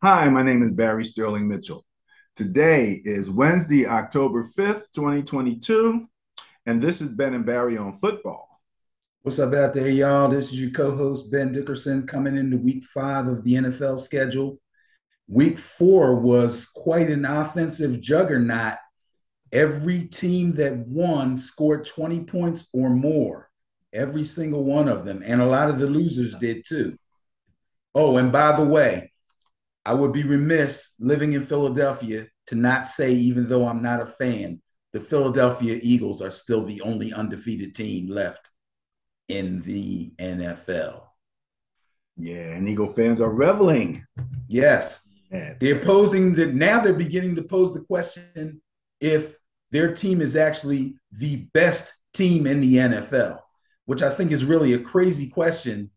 Hi, my name is Barry Sterling Mitchell. Today is Wednesday, October 5th, 2022, and this is Ben and Barry on football. What's up out there, y'all? This is your co-host Ben Dickerson coming into week 5 of the NFL schedule. Week 4 was quite an offensive juggernaut. Every team that won scored 20 points or more, every single one of them. And a lot of the losers did too. Oh, and by the way, I would be remiss living in Philadelphia to not say, even though I'm not a fan, the Philadelphia Eagles are still the only undefeated team left in the NFL. Yeah, and Eagle fans are reveling. Yes, Yeah. they're posing that now they're beginning to pose the question if their team is actually the best team in the NFL, which I think is really a crazy question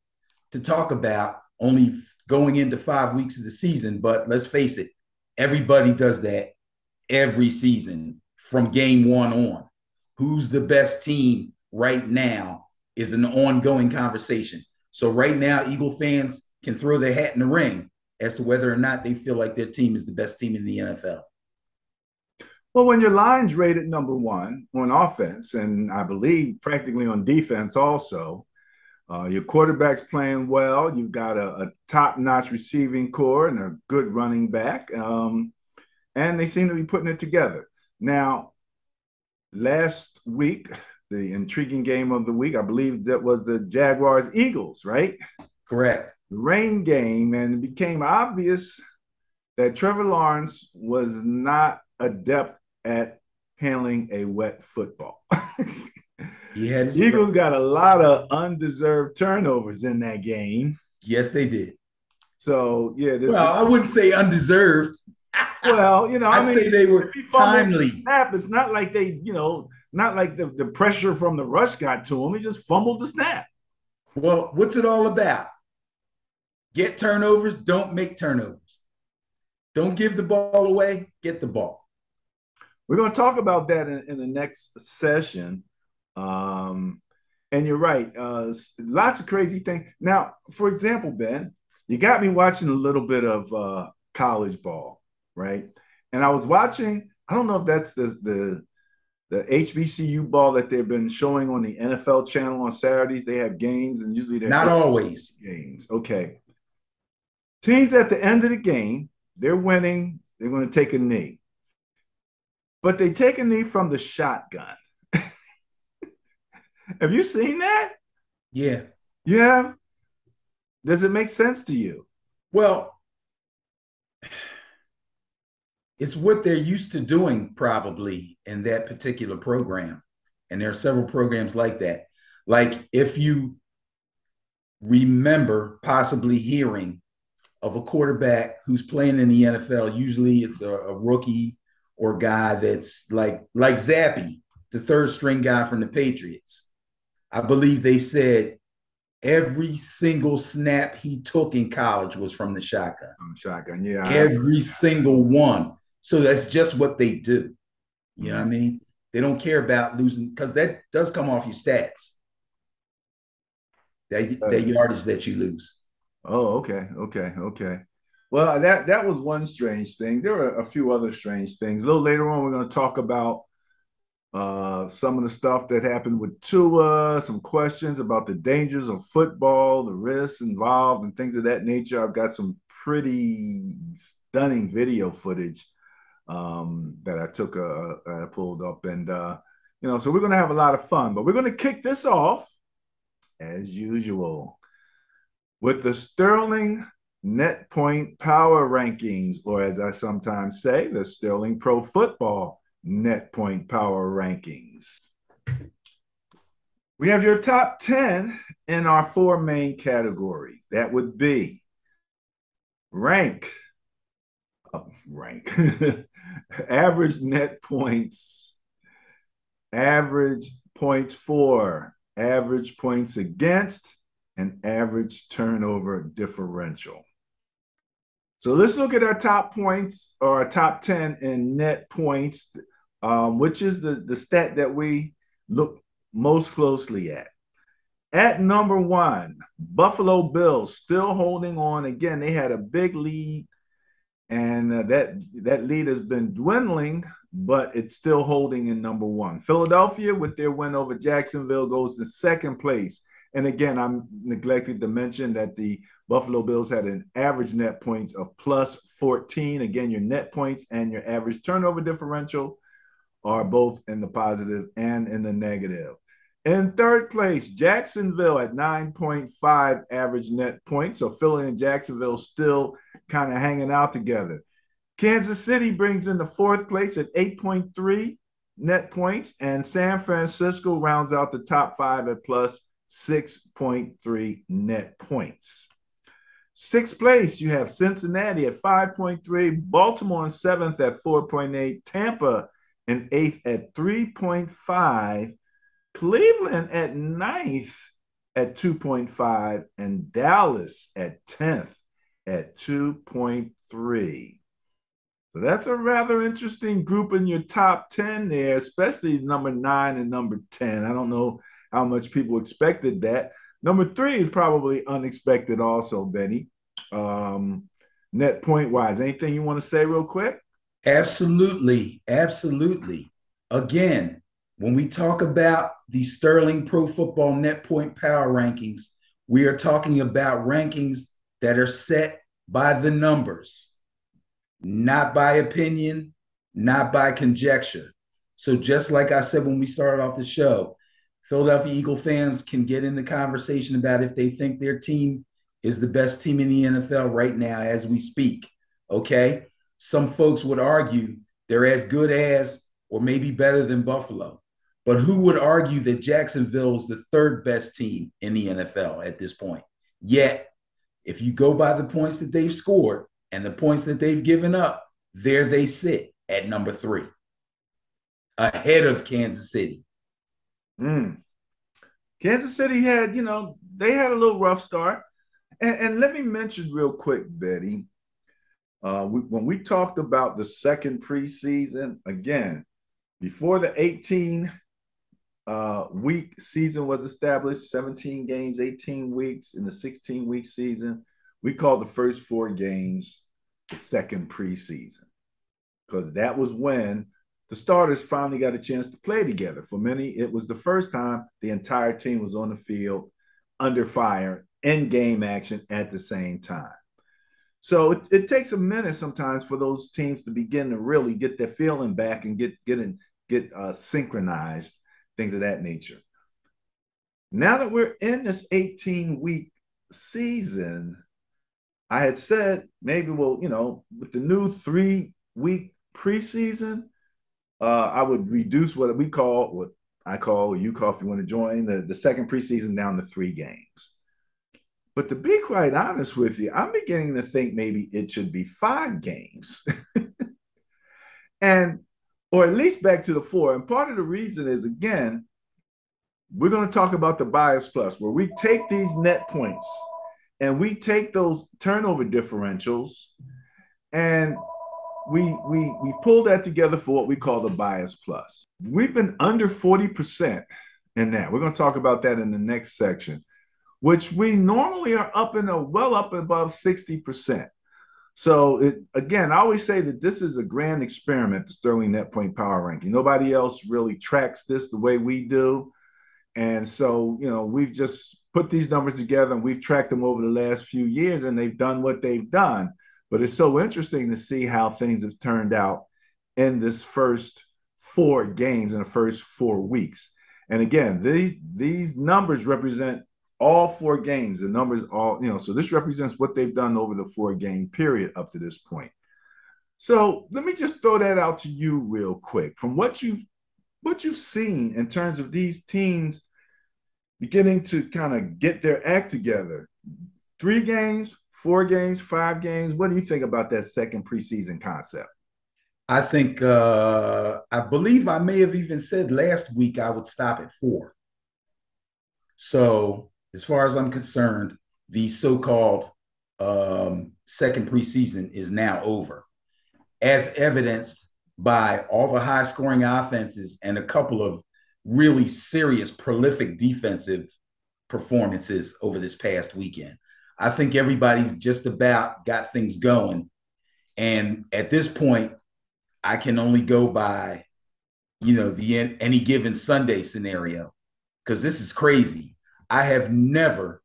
to talk about only going into 5 weeks of the season. But let's face it, everybody does that every season from game one on. Who's the best team right now is an ongoing conversation. So right now, Eagle fans can throw their hat in the ring as to whether or not they feel like their team is the best team in the NFL. Well, when your line's rated number one on offense, and I believe practically on defense also, your quarterback's playing well. You've got a top-notch receiving core and a good running back, and they seem to be putting it together. Now, last week, the intriguing game of the week, I believe that was the Jaguars Eagles, right? Correct. The rain game, and it became obvious that Trevor Lawrence was not adept at handling a wet football. He had his Eagles got a lot of undeserved turnovers in that game. Yes, they did. So yeah, Well, I wouldn't say undeserved. well, I I'd say mean, they if were he fumbled the timely. snap, it's not like not like the pressure from the rush got to him. He just fumbled the snap. Well, what's it all about? Get turnovers, don't make turnovers. Don't give the ball away, get the ball. We're going to talk about that in the next session. Um, and you're right. Lots of crazy things. Now, for example, Ben, you got me watching a little bit of college ball, right? And I was watching. I don't know if that's the HBCU ball that they've been showing on the NFL channel on Saturdays. They have games, and usually they're Not always. games. Okay, teams at the end of the game, they're winning. They're going to take a knee, but they take a knee from the shotgun. Have you seen that? Yeah. Yeah. Does it make sense to you? Well, it's what they're used to doing probably in that particular program. And there are several programs like that. Like if you remember possibly hearing of a quarterback who's playing in the NFL, usually it's a rookie or guy that's like Zappy, the third string guy from the Patriots. I believe they said every single snap he took in college was from the shotgun. Shotgun. Yeah. Every single one. So that's just what they do. You know what I Mhm. mean? They don't care about losing because that does come off your stats, that yardage that you lose. Oh, okay, okay. Well, that was one strange thing. There are a few other strange things. A little later on, we're going to talk about some of the stuff that happened with Tua, some questions about the dangers of football, the risks involved, and things of that nature. I've got some pretty stunning video footage that I took, I pulled up, and so we're going to have a lot of fun. But we're going to kick this off as usual with the Sterling Net Point Power Rankings, or as I sometimes say, the Sterling Pro Football Net Point Power Rankings. We have your top 10 in our four main categories. That would be rank, rank, average net points, average points for, average points against, and average turnover differential. So let's look at our top points or our top 10 in net points, which is the stat that we look most closely at. At number one, Buffalo Bills still holding on. Again, they had a big lead and that lead has been dwindling, but it's still holding in number one. Philadelphia, with their win over Jacksonville, goes to second place. And again, I'm neglected to mention that the Buffalo Bills had an average net points of plus 14. Again, your net points and your average turnover differential are both in the positive and in the negative. In third place, Jacksonville at 9.5 average net points. So Philly and Jacksonville still kind of hanging out together. Kansas City brings in the fourth place at 8.3 net points, and San Francisco rounds out the top five at plus 6.3 net points. Sixth place, you have Cincinnati at 5.3, Baltimore in seventh at 4.8, Tampa in eighth at 3.5, Cleveland at ninth at 2.5, and Dallas at 10th at 2.3. So that's a rather interesting group in your top 10 there, especially number 9 and number 10. I don't know how much people expected that. Number 3 is probably unexpected also, Benny. Net point wise, anything you want to say real quick? Absolutely. Absolutely. Again, when we talk about the Sterling Pro Football Net Point Power Rankings, we are talking about rankings that are set by the numbers, not by opinion, not by conjecture. So just like I said when we started off the show, Philadelphia Eagle fans can get in the conversation about if they think their team is the best team in the NFL right now as we speak, okay? Some folks would argue they're as good as or maybe better than Buffalo. But who would argue that Jacksonville is the third best team in the NFL at this point? Yet, if you go by the points that they've scored and the points that they've given up, there they sit at number 3, ahead of Kansas City. Kansas City had, they had a little rough start. And let me mention real quick, Betty, when we talked about the second preseason, again, before the 18 week season was established, 17 games, 18 weeks in the 16-week season, we called the first 4 games the second preseason, because that was when the starters finally got a chance to play together. For many, it was the first time the entire team was on the field under fire in game action at the same time. So it takes a minute sometimes for those teams to begin to really get their feeling back and get synchronized, things of that nature. Now that we're in this 18-week season, I had said maybe with the new 3-week preseason, I would reduce what I call, you call if you want to join, the second preseason down to 3 games. But to be quite honest with you, I'm beginning to think maybe it should be 5 games. Or at least back to the 4. And part of the reason is, again, we're going to talk about the bias plus, where we take these net points and we take those turnover differentials and we pull that together for what we call the bias plus. We've been under 40% in that. We're going to talk about that in the next section, which we normally are well up above 60%. So again, I always say that this is a grand experiment, the Sterling Net Point Power Ranking. Nobody else really tracks this the way we do. And so, we've just put these numbers together and we've tracked them over the last few years, and they've done what they've done. But it's so interesting to see how things have turned out in this first 4 games in the first 4 weeks. And again, these numbers represent all 4 games. The numbers so this represents what they've done over the 4-game period up to this point. So let me just throw that out to you real quick. From what you've seen in terms of these teams beginning to kind of get their act together, 3 games, 4 games, 5 games, what do you think about that second preseason concept? I think, I believe I may have even said last week I would stop at 4. So as far as I'm concerned, the so-called second preseason is now over, as evidenced by all the high-scoring offenses and a couple of really serious, prolific defensive performances over this past weekend. I think everybody's just about got things going. And at this point, I can only go by, the any given Sunday scenario, because this is crazy. I have never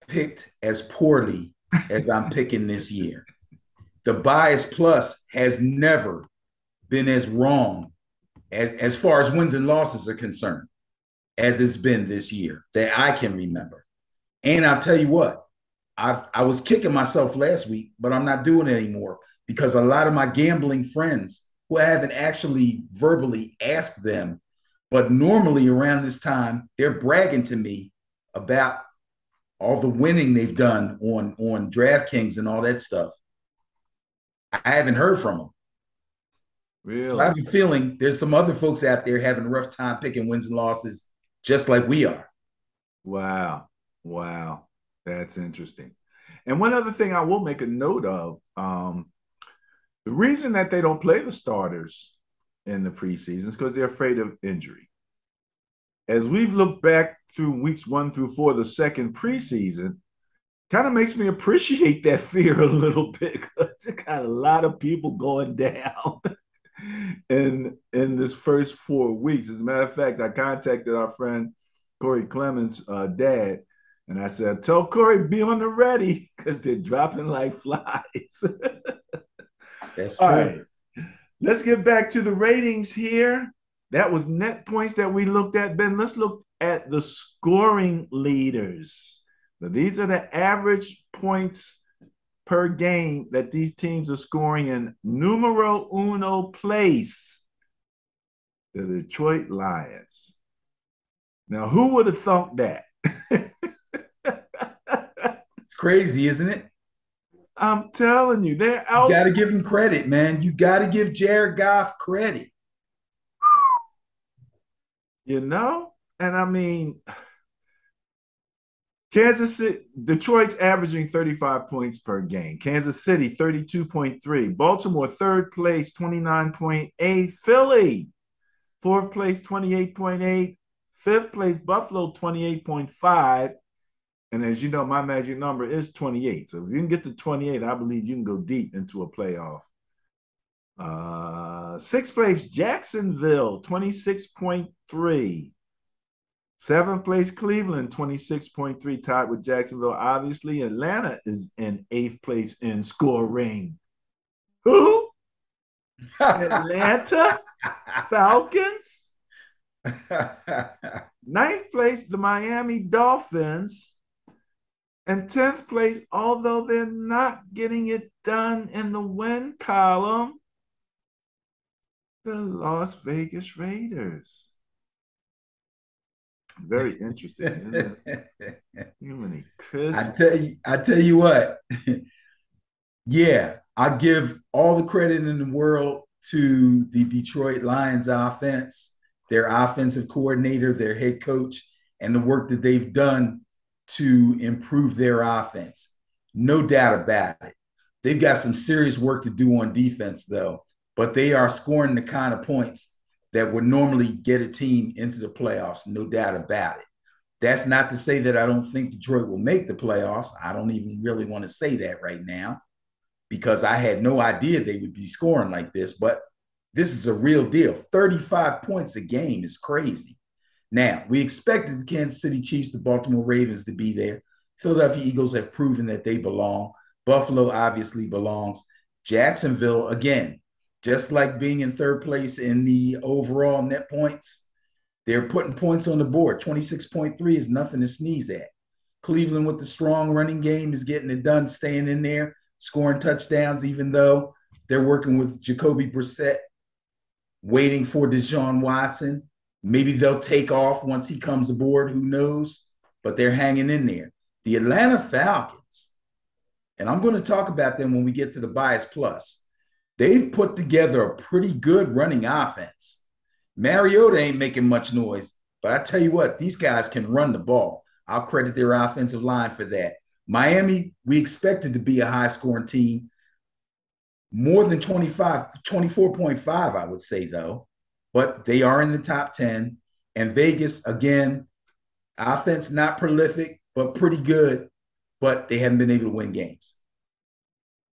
picked as poorly as I'm picking this year. The bias plus has never been as wrong as far as wins and losses are concerned as it's been this year that I can remember. And I'll tell you what, I was kicking myself last week, but I'm not doing it anymore because a lot of my gambling friends who I haven't actually verbally asked them, but normally around this time, they're bragging to me about all the winning they've done on DraftKings and all that stuff. I haven't heard from them. So I Really? have a feeling there's some other folks out there having a rough time picking wins and losses, just like we are. Wow. Wow. That's interesting. And one other thing I will make a note of, the reason that they don't play the starters in the preseason is because they're afraid of injury. As we've looked back through weeks 1 through 4, the second preseason, kind of makes me appreciate that fear a little bit because it got a lot of people going down in this first 4 weeks. As a matter of fact, I contacted our friend Corey Clemens' dad, and I said, "Tell Corey be on the ready because they're dropping like flies." That's All true. right, let's get back to the ratings here. That was net points that we looked at. Ben, let's look at the scoring leaders. Now, these are the average points per game that these teams are scoring in numero uno place. The Detroit Lions. Now, who would have thought that? It's crazy, isn't it? I'm telling you, they're You out. got to give him credit, man. You got to give Jared Goff credit. And I mean, Kansas City, Detroit's averaging 35 points per game. Kansas City, 32.3. Baltimore, third place, 29.8. Philly, fourth place, 28.8. Fifth place, Buffalo, 28.5. And as you know, my magic number is 28. So if you can get to 28, I believe you can go deep into a playoff. Sixth place, Jacksonville, 26.3. Seventh place, Cleveland, 26.3, tied with Jacksonville. Obviously, Atlanta is in eighth place in scoring. Who? Atlanta Falcons. Ninth place, the Miami Dolphins. And 10th place, although they're not getting it done in the win column, the Las Vegas Raiders. Very interesting, isn't it? Human Chris. I tell you what. Yeah, I give all the credit in the world to the Detroit Lions offense, their offensive coordinator, their head coach, and the work that they've done to improve their offense. No doubt about it. They've got some serious work to do on defense, though, but they are scoring the kind of points that would normally get a team into the playoffs, no doubt about it. That's not to say that I don't think Detroit will make the playoffs. I don't even really want to say that right now because I had no idea they would be scoring like this, but this is a real deal. 35 points a game is crazy. Now, we expected the Kansas City Chiefs, the Baltimore Ravens to be there. Philadelphia Eagles have proven that they belong. Buffalo obviously belongs. Jacksonville, again, just like being in third place in the overall net points, they're putting points on the board. 26.3 is nothing to sneeze at. Cleveland with the strong running game is getting it done, staying in there, scoring touchdowns, even though they're working with Jacoby Brissett, waiting for Deshaun Watson. Maybe they'll take off once he comes aboard. Who knows? But they're hanging in there. The Atlanta Falcons, and I'm going to talk about them when we get to the bias plus. They've put together a pretty good running offense. Mariota ain't making much noise, but I tell you what, these guys can run the ball. I'll credit their offensive line for that. Miami, we expected to be a high-scoring team. More than 25, 24.5, I would say, though. But they are in the top 10. And Vegas, again, offense not prolific, but pretty good. But they haven't been able to win games.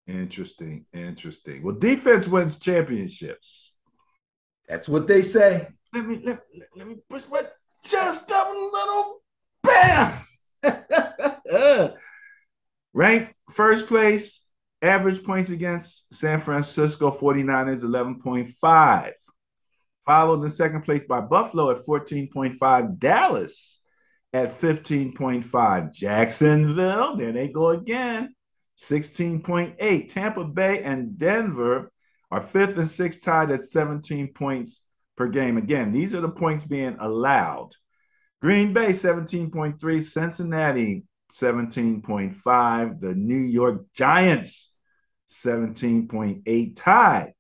Interesting. Interesting. Well, defense wins championships. That's what they say. Let me push my chest up a little. Bam! Ranked first place, average points against San Francisco 49ers, 11.5. Followed in second place by Buffalo at 14.5. Dallas at 15.5. Jacksonville, there they go again, 16.8. Tampa Bay and Denver are fifth and sixth, tied at 17 points per game. Again, these are the points being allowed. Green Bay, 17.3. Cincinnati, 17.5. The New York Giants, 17.8, tied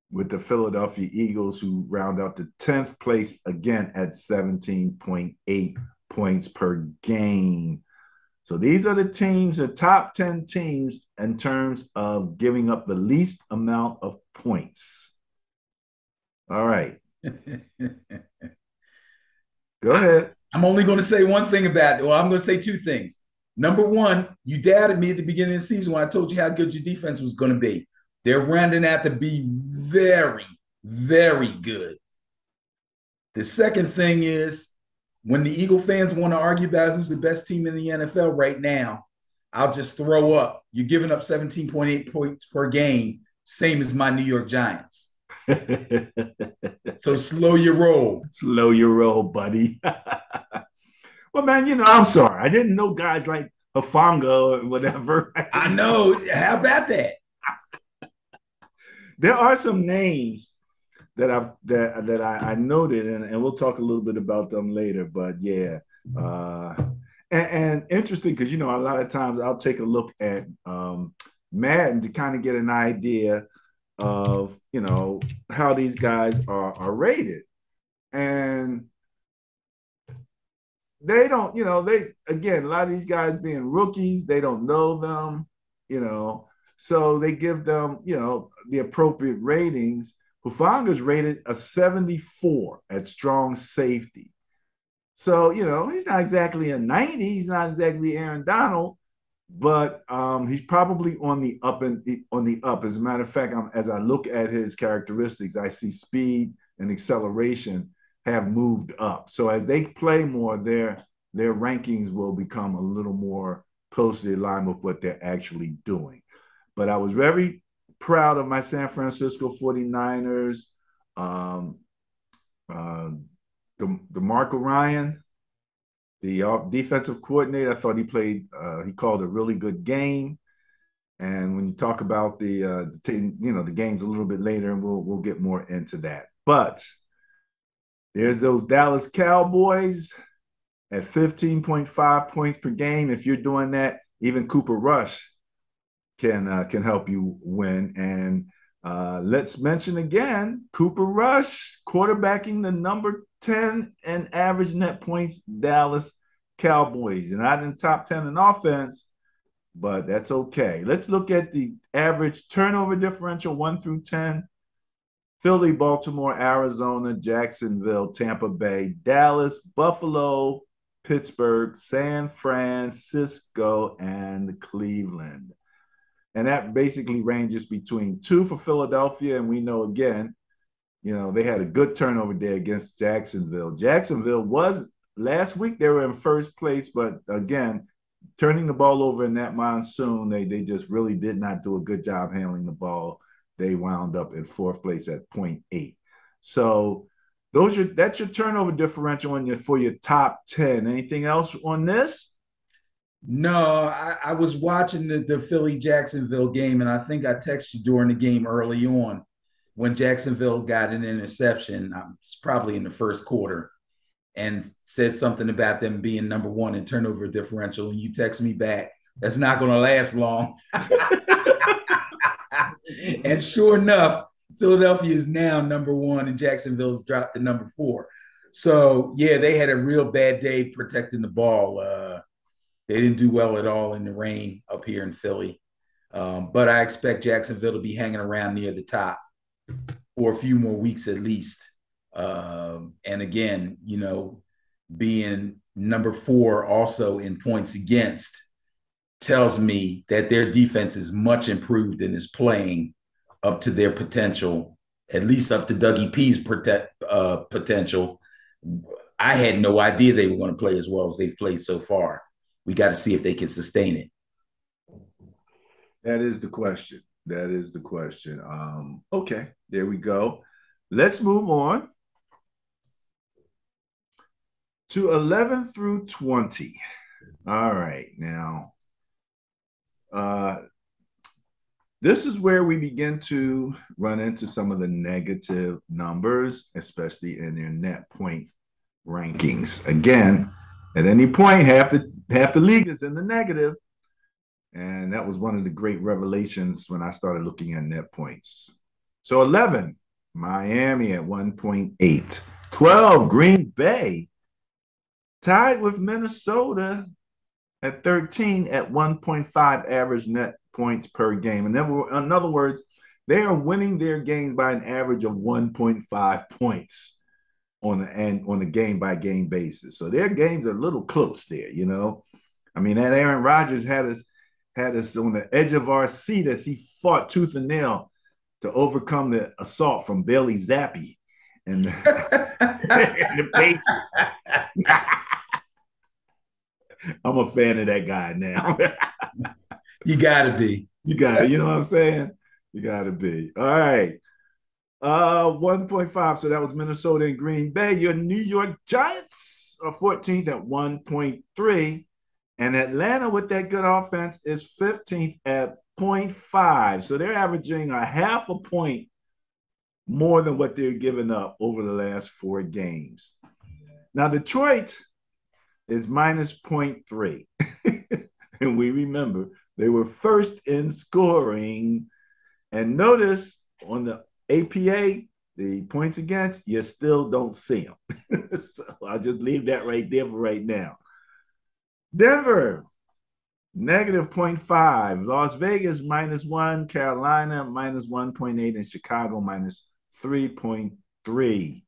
with the Philadelphia Eagles, who round out the 10th place again at 17.8 points per game. So these are the teams, the top 10 teams in terms of giving up the least amount of points. All right. Go ahead. I'm only going to say one thing about it. Well, I'm going to say two things. Number one, you doubted me at the beginning of the season when I told you how good your defense was going to be. They're rounding out to be very, very good. The second thing is, when the Eagle fans want to argue about who's the best team in the NFL right now, I'll just throw up. You're giving up 17.8 points per game, same as my New York Giants. So slow your roll. Slow your roll, buddy. Well, man, I'm sorry. I didn't know guys like Hufanga or whatever. I know. How about that? There are some names that I noted, and we'll talk a little bit about them later. But yeah, and interesting because a lot of times I'll take a look at Madden to kind of get an idea of how these guys are rated, and they don't, they again, a lot of these guys being rookies, they don't know them, so they give them the appropriate ratings. Hufanga's rated a 74 at strong safety. So, he's not exactly a 90. He's not exactly Aaron Donald, but he's probably on the up. As a matter of fact, as I look at his characteristics, I see speed and acceleration have moved up. So as they play more, their rankings will become a little more closely aligned with what they're actually doing. But I was very proud of my San Francisco 49ers. DeMarco Ryan, the defensive coordinator, I thought he called a really good game. And when you talk about the games a little bit later, and we'll get more into that. But there's those Dallas Cowboys at 15.5 points per game. If you're doing that, even Cooper Rush can help you win. And let's mention again, Cooper Rush quarterbacking the number 10 and average net points Dallas Cowboys. They're not in the top 10 in offense, but that's okay. Let's look at the average turnover differential 1 through 10. Philly, Baltimore, Arizona, Jacksonville, Tampa Bay, Dallas, Buffalo, Pittsburgh, San Francisco, and Cleveland. And that basically ranges between 2 for Philadelphia. And we know, again, they had a good turnover day against Jacksonville. Jacksonville was, last week they were in first place, but again, turning the ball over in that monsoon, they just really did not do a good job handling the ball. They wound up in fourth place at 0.8. So that's your turnover differential for your top 10. Anything else on this? No, I was watching the Philly-Jacksonville game, and I think I texted you during the game early on when Jacksonville got an interception. It's probably in the first quarter, and said something about them being number 1 in turnover differential, and you text me back, that's not going to last long. And sure enough, Philadelphia is now number 1, and Jacksonville has dropped to number 4. So, yeah, they had a real bad day protecting the ball. They didn't do well at all in the rain up here in Philly. But I expect Jacksonville to be hanging around near the top for a few more weeks at least. And again, being number 4 also in points against, tells me that their defense is much improved and is playing up to their potential, at least up to Dougie P's potential. I had no idea they were going to play as well as they've played so far. We got to see if they can sustain it. That is the question. That is the question. Okay, there we go. Let's move on to 11 through 20. All right, now, this is where we begin to run into some of the negative numbers, especially in their net point rankings. Again, at any point, half the league is in the negative. And that was one of the great revelations when I started looking at net points. So 11, Miami at 1.8. 12, Green Bay, tied with Minnesota at 13 at 1.5 average net points per game. And in other words, they are winning their games by an average of 1.5 points on a game-by-game basis. So their games are a little close there, you know. I mean, that Aaron Rodgers had us on the edge of our seat as he fought tooth and nail to overcome the assault from Bailey Zappi and the Patriots. I'm a fan of that guy now. You gotta be. You know what I'm saying? You gotta be. All right. 1.5. So that was Minnesota and Green Bay. Your New York Giants are 14th at 1.3. And Atlanta, with that good offense, is 15th at 0.5. So they're averaging a half a point more than what they're giving up over the last 4 games. Now, Detroit is minus 0.3. And we remember they were first in scoring. And notice on the APA, the points against, you still don't see them. So I'll just leave that right there for right now. Denver, negative 0.5. Las Vegas, minus 1. Carolina, minus 1.8. And Chicago, minus 3.3.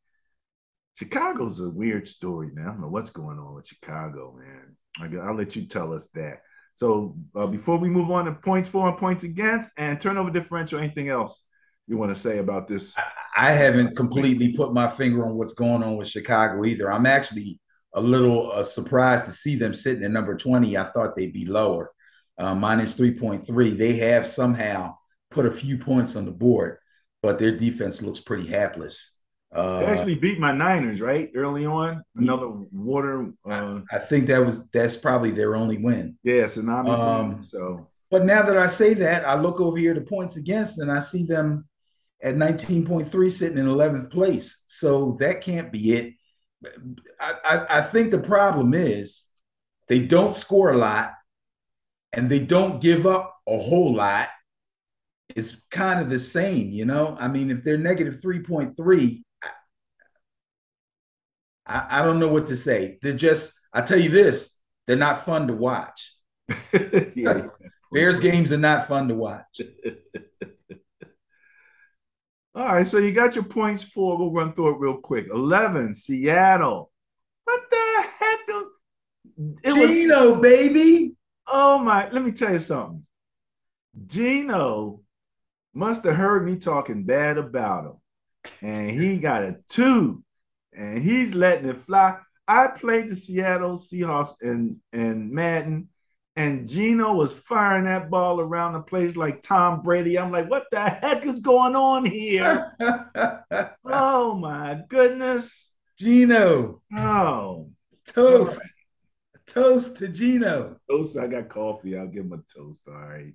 Chicago's a weird story, man. I don't know what's going on with Chicago, man. I'll let you tell us that. So before we move on to points for and points against and turnover differential, anything else you want to say about this? I haven't completely put my finger on what's going on with Chicago either. I'm actually a little surprised to see them sitting at number 20. I thought they'd be lower, minus 3.3. They have somehow put a few points on the board, but their defense looks pretty hapless. They actually beat my Niners, right? Early on, another water. I think that's probably their only win. Yeah, Tsunami. So, but now that I say that, I look over here to points against, and I see them at 19.3, sitting in 11th place. So that can't be it. I think the problem is they don't score a lot, and they don't give up a whole lot. It's kind of the same, you know. I mean, if they're negative 3.3. I don't know what to say. They're just, I tell you this, they're not fun to watch. Yeah. Bears games are not fun to watch. All right, so you got your points for, we'll run through it real quick. 11, Seattle. What the heck? Gino, baby. Oh, my, let me tell you something. Gino must have heard me talking bad about him, and he got a 2. And he's letting it fly. I played the Seattle Seahawks in Madden, and Gino was firing that ball around the place like Tom Brady. I'm like, what the heck is going on here? Oh, my goodness. Gino. Oh. Toast. Right. Toast to Gino. Toast. I got coffee. I'll give him a toast. All right.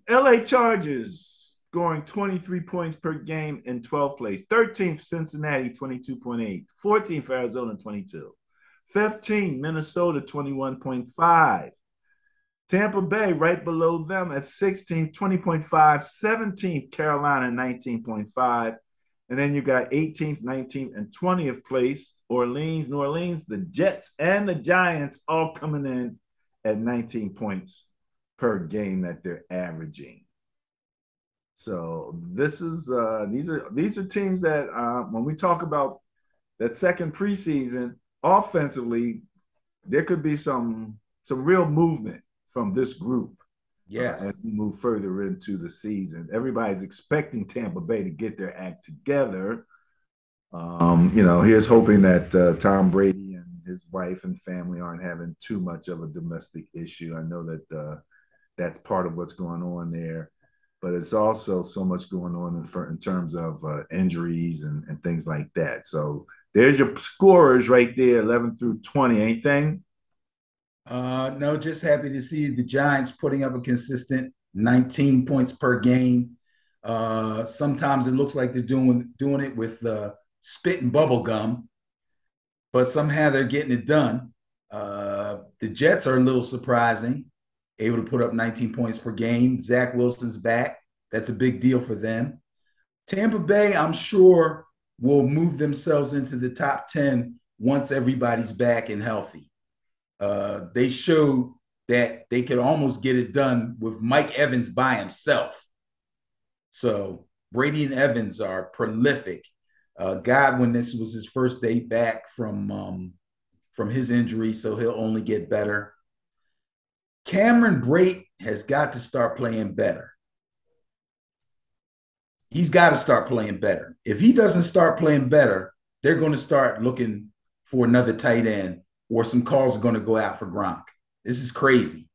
LA Chargers. Scoring 23 points per game in 12th place. 13th, Cincinnati, 22.8. 14th, Arizona, 22. 15th, Minnesota, 21.5. Tampa Bay, right below them at 16th, 20.5. 17th, Carolina, 19.5. And then you got 18th, 19th, and 20th place, New Orleans, the Jets, and the Giants all coming in at 19 points per game that they're averaging. So this is these are teams that when we talk about that second preseason offensively, there could be some real movement from this group Yes. as we move further into the season. Everybody's expecting Tampa Bay to get their act together. Here's hoping that Tom Brady and his wife and family aren't having too much of a domestic issue. I know that that's part of what's going on there, but it's also so much going on in terms of injuries and things like that. So there's your scorers right there, 11 through 20. Anything? No, just happy to see the Giants putting up a consistent 19 points per game. Sometimes it looks like they're doing it with spit and bubble gum, but somehow they're getting it done. The Jets are a little surprising, able to put up 19 points per game. Zach Wilson's back. That's a big deal for them. Tampa Bay, I'm sure, will move themselves into the top 10 once everybody's back and healthy. They showed that they could almost get it done with Mike Evans by himself. So Brady and Evans are prolific. Godwin, this was his first day back from his injury, so he'll only get better. Cameron Brate has got to start playing better. He's got to start playing better. If he doesn't start playing better, they're going to start looking for another tight end, or some calls are going to go out for Gronk. This is crazy.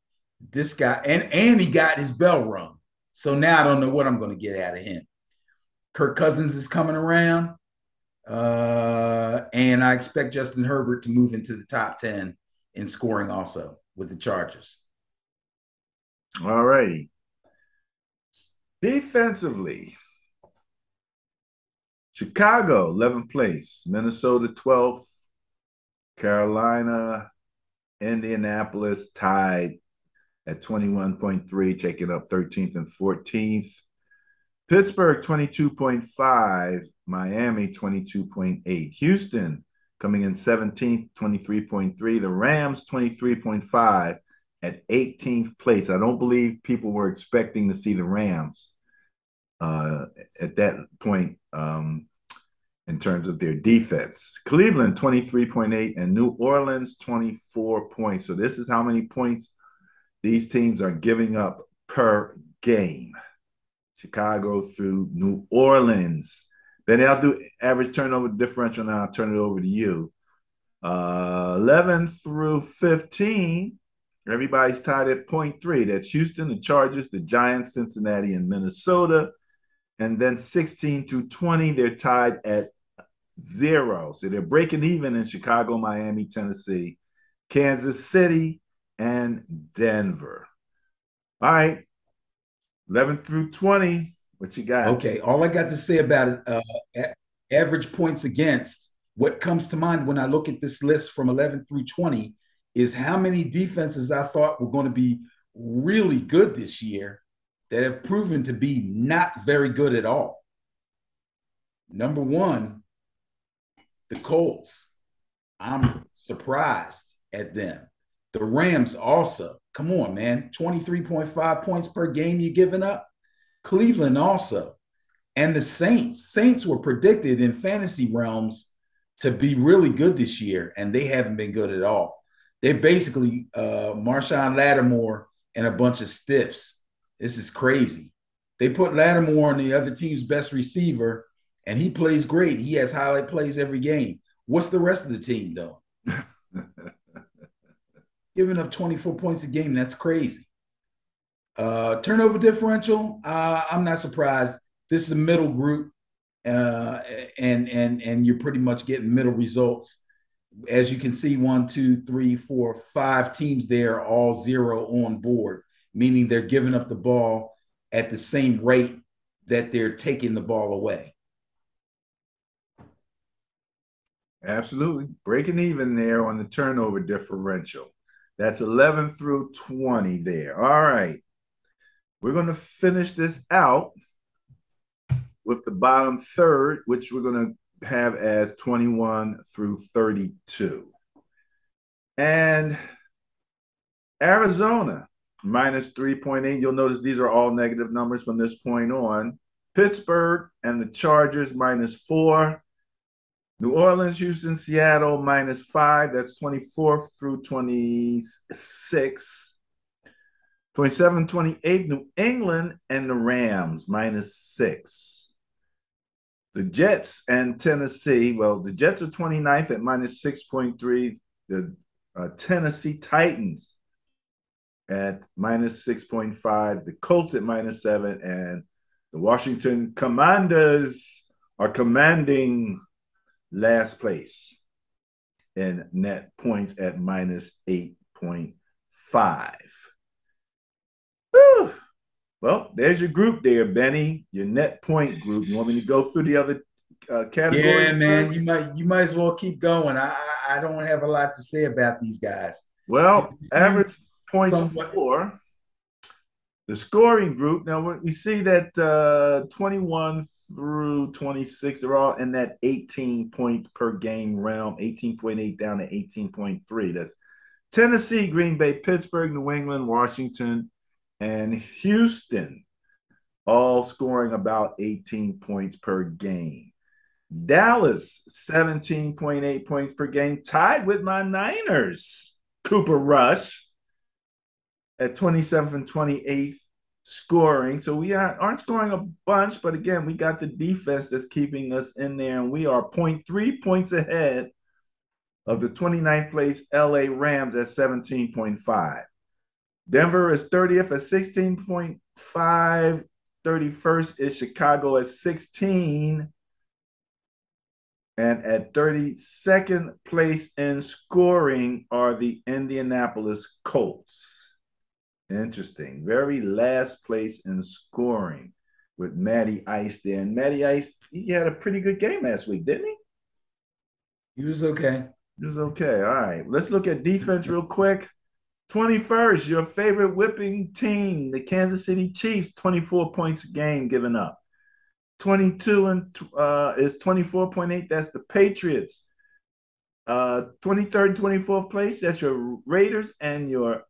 This guy, and he got his bell rung. So now I don't know what I'm going to get out of him. Kirk Cousins is coming around, and I expect Justin Herbert to move into the top 10 in scoring also with the Chargers. All righty. Defensively, Chicago, 11th place. Minnesota, 12th. Carolina, Indianapolis tied at 21.3, taking up 13th and 14th. Pittsburgh, 22.5. Miami, 22.8. Houston, coming in 17th, 23.3. The Rams, 23.5 at 18th place. I don't believe people were expecting to see the Rams at that point in terms of their defense. Cleveland, 23.8, and New Orleans, 24 points. So this is how many points these teams are giving up per game. Chicago through New Orleans. Benny, I'll do average turnover differential now. I'll turn it over to you. 11 through 15, everybody's tied at 0.3. That's Houston, the Chargers, the Giants, Cincinnati, and Minnesota. And then 16 through 20, they're tied at 0. So they're breaking even in Chicago, Miami, Tennessee, Kansas City, and Denver. All right. 11 through 20. What you got? Okay. All I got to say about it, average points against, what comes to mind when I look at this list from 11 through 20 is how many defenses I thought were going to be really good this year that have proven to be not very good at all. Number one, the Colts. I'm surprised at them. The Rams also. Come on, man. 23.5 points per game you're giving up. Cleveland also. And the Saints. Saints were predicted in fantasy realms to be really good this year, and they haven't been good at all. They're basically Marshawn Lattimore and a bunch of stiffs. This is crazy. They put Lattimore on the other team's best receiver, and he plays great. He has highlight plays every game. What's the rest of the team doing? Giving up 24 points a game, that's crazy. Turnover differential, I'm not surprised. This is a middle group, and you're pretty much getting middle results. As you can see, 1, 2, 3, 4, 5 teams there, all 0 on board, meaning they're giving up the ball at the same rate that they're taking the ball away. Absolutely. Breaking even there on the turnover differential. That's 11 through 20 there. All right. We're going to finish this out with the bottom third, which we're going to have as 21 through 32. And Arizona, minus 3.8. You'll notice these are all negative numbers from this point on. Pittsburgh and the Chargers, minus 4. New Orleans, Houston, Seattle, minus 5. That's 24 through 26. 27-28, New England and the Rams, -6. The Jets and Tennessee, well, the Jets are 29th at -6.3. The Tennessee Titans at -6.5. The Colts at -7. And the Washington Commanders are commanding last place in net points at -8.5. Whew. Well, there's your group there, Benny, your net point group. You want me to go through the other Yeah, categories man, first? you might as well keep going. I don't have a lot to say about these guys. Well, You average points somewhat for the scoring group. Now, we see that 21 through 26, they're all in that 18 points per game realm, 18.8 down to 18.3. That's Tennessee, Green Bay, Pittsburgh, New England, Washington, and Houston, all scoring about 18 points per game. Dallas, 17.8 points per game, tied with my Niners. Cooper Rush at 27th and 28th scoring. So we aren't scoring a bunch, but again, we got the defense that's keeping us in there, and we are zero point 0.3 points ahead of the 29th place LA Rams at 17.5. Denver is 30th at 16.5. 31st is Chicago at 16. And at 32nd place in scoring are the Indianapolis Colts. Interesting. Very last place in scoring with Matty Ice there. And Matty Ice, he had a pretty good game last week, didn't he? he was okay. He was okay. All right. Let's look at defense real quick. 21st, your favorite whipping team, the Kansas City Chiefs, 24 points a game given up. 22 and is 24.8. That's the Patriots. 23rd and 24th place, that's your Raiders and your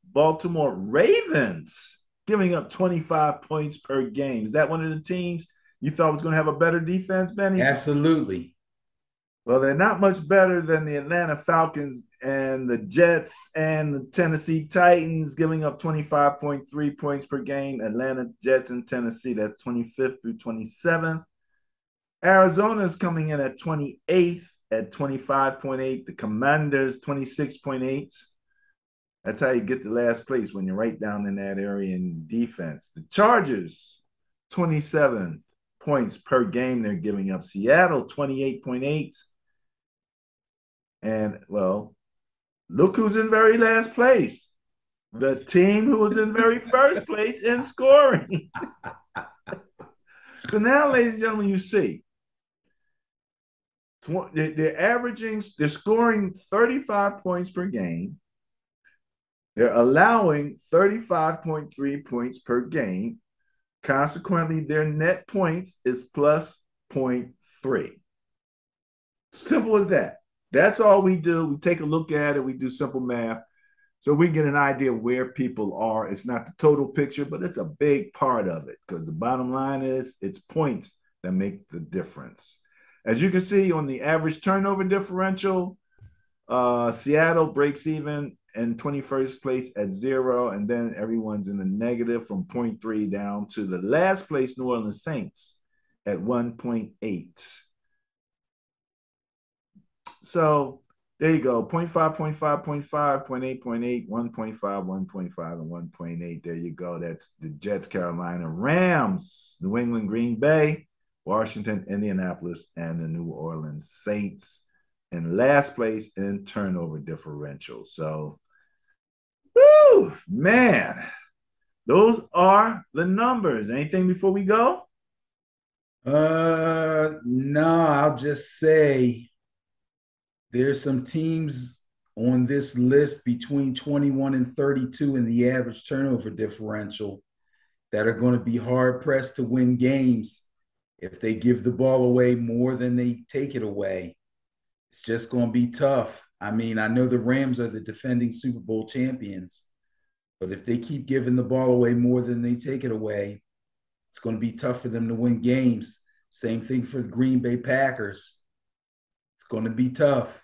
Baltimore Ravens, giving up 25 points per game. Is that one of the teams you thought was going to have a better defense, Benny? Absolutely. Well, they're not much better than the Atlanta Falcons and the Jets and the Tennessee Titans, giving up 25.3 points per game. Atlanta, Jets, and Tennessee, that's 25th through 27th. Arizona is coming in at 28th at 25.8. The Commanders, 26.8. That's how you get the last place, when you're right down in that area in defense. The Chargers, 27 points per game they're giving up. Seattle, 28.8. And, well, look who's in very last place. The team who was in very first place in scoring. So now, ladies and gentlemen, you see, they're scoring 35 points per game. They're allowing 35.3 points per game. Consequently, their net points is plus 0.3. Simple as that. That's all we do. We take a look at it. We do simple math. So we get an idea of where people are. It's not the total picture, but it's a big part of it, because the bottom line is it's points that make the difference. As you can see on the average turnover differential, Seattle breaks even in 21st place at 0, and then everyone's in the negative from 0.3 down to the last place, New Orleans Saints, at 1.8. So there you go, 0.5, 0.5, 0.5, 0.8, 0.8, 1.5, 1.5, and 1.8. There you go. That's the Jets, Carolina, Rams, New England, Green Bay, Washington, Indianapolis, and the New Orleans Saints in last place in turnover differential. So, whoo, man, those are the numbers. Anything before we go? No, I'll just say there's some teams on this list between 21 and 32 in the average turnover differential that are going to be hard pressed to win games if they give the ball away more than they take it away. It's just going to be tough. I mean, I know the Rams are the defending Super Bowl champions, but if they keep giving the ball away more than they take it away, it's going to be tough for them to win games. Same thing for the Green Bay Packers. It's going to be tough.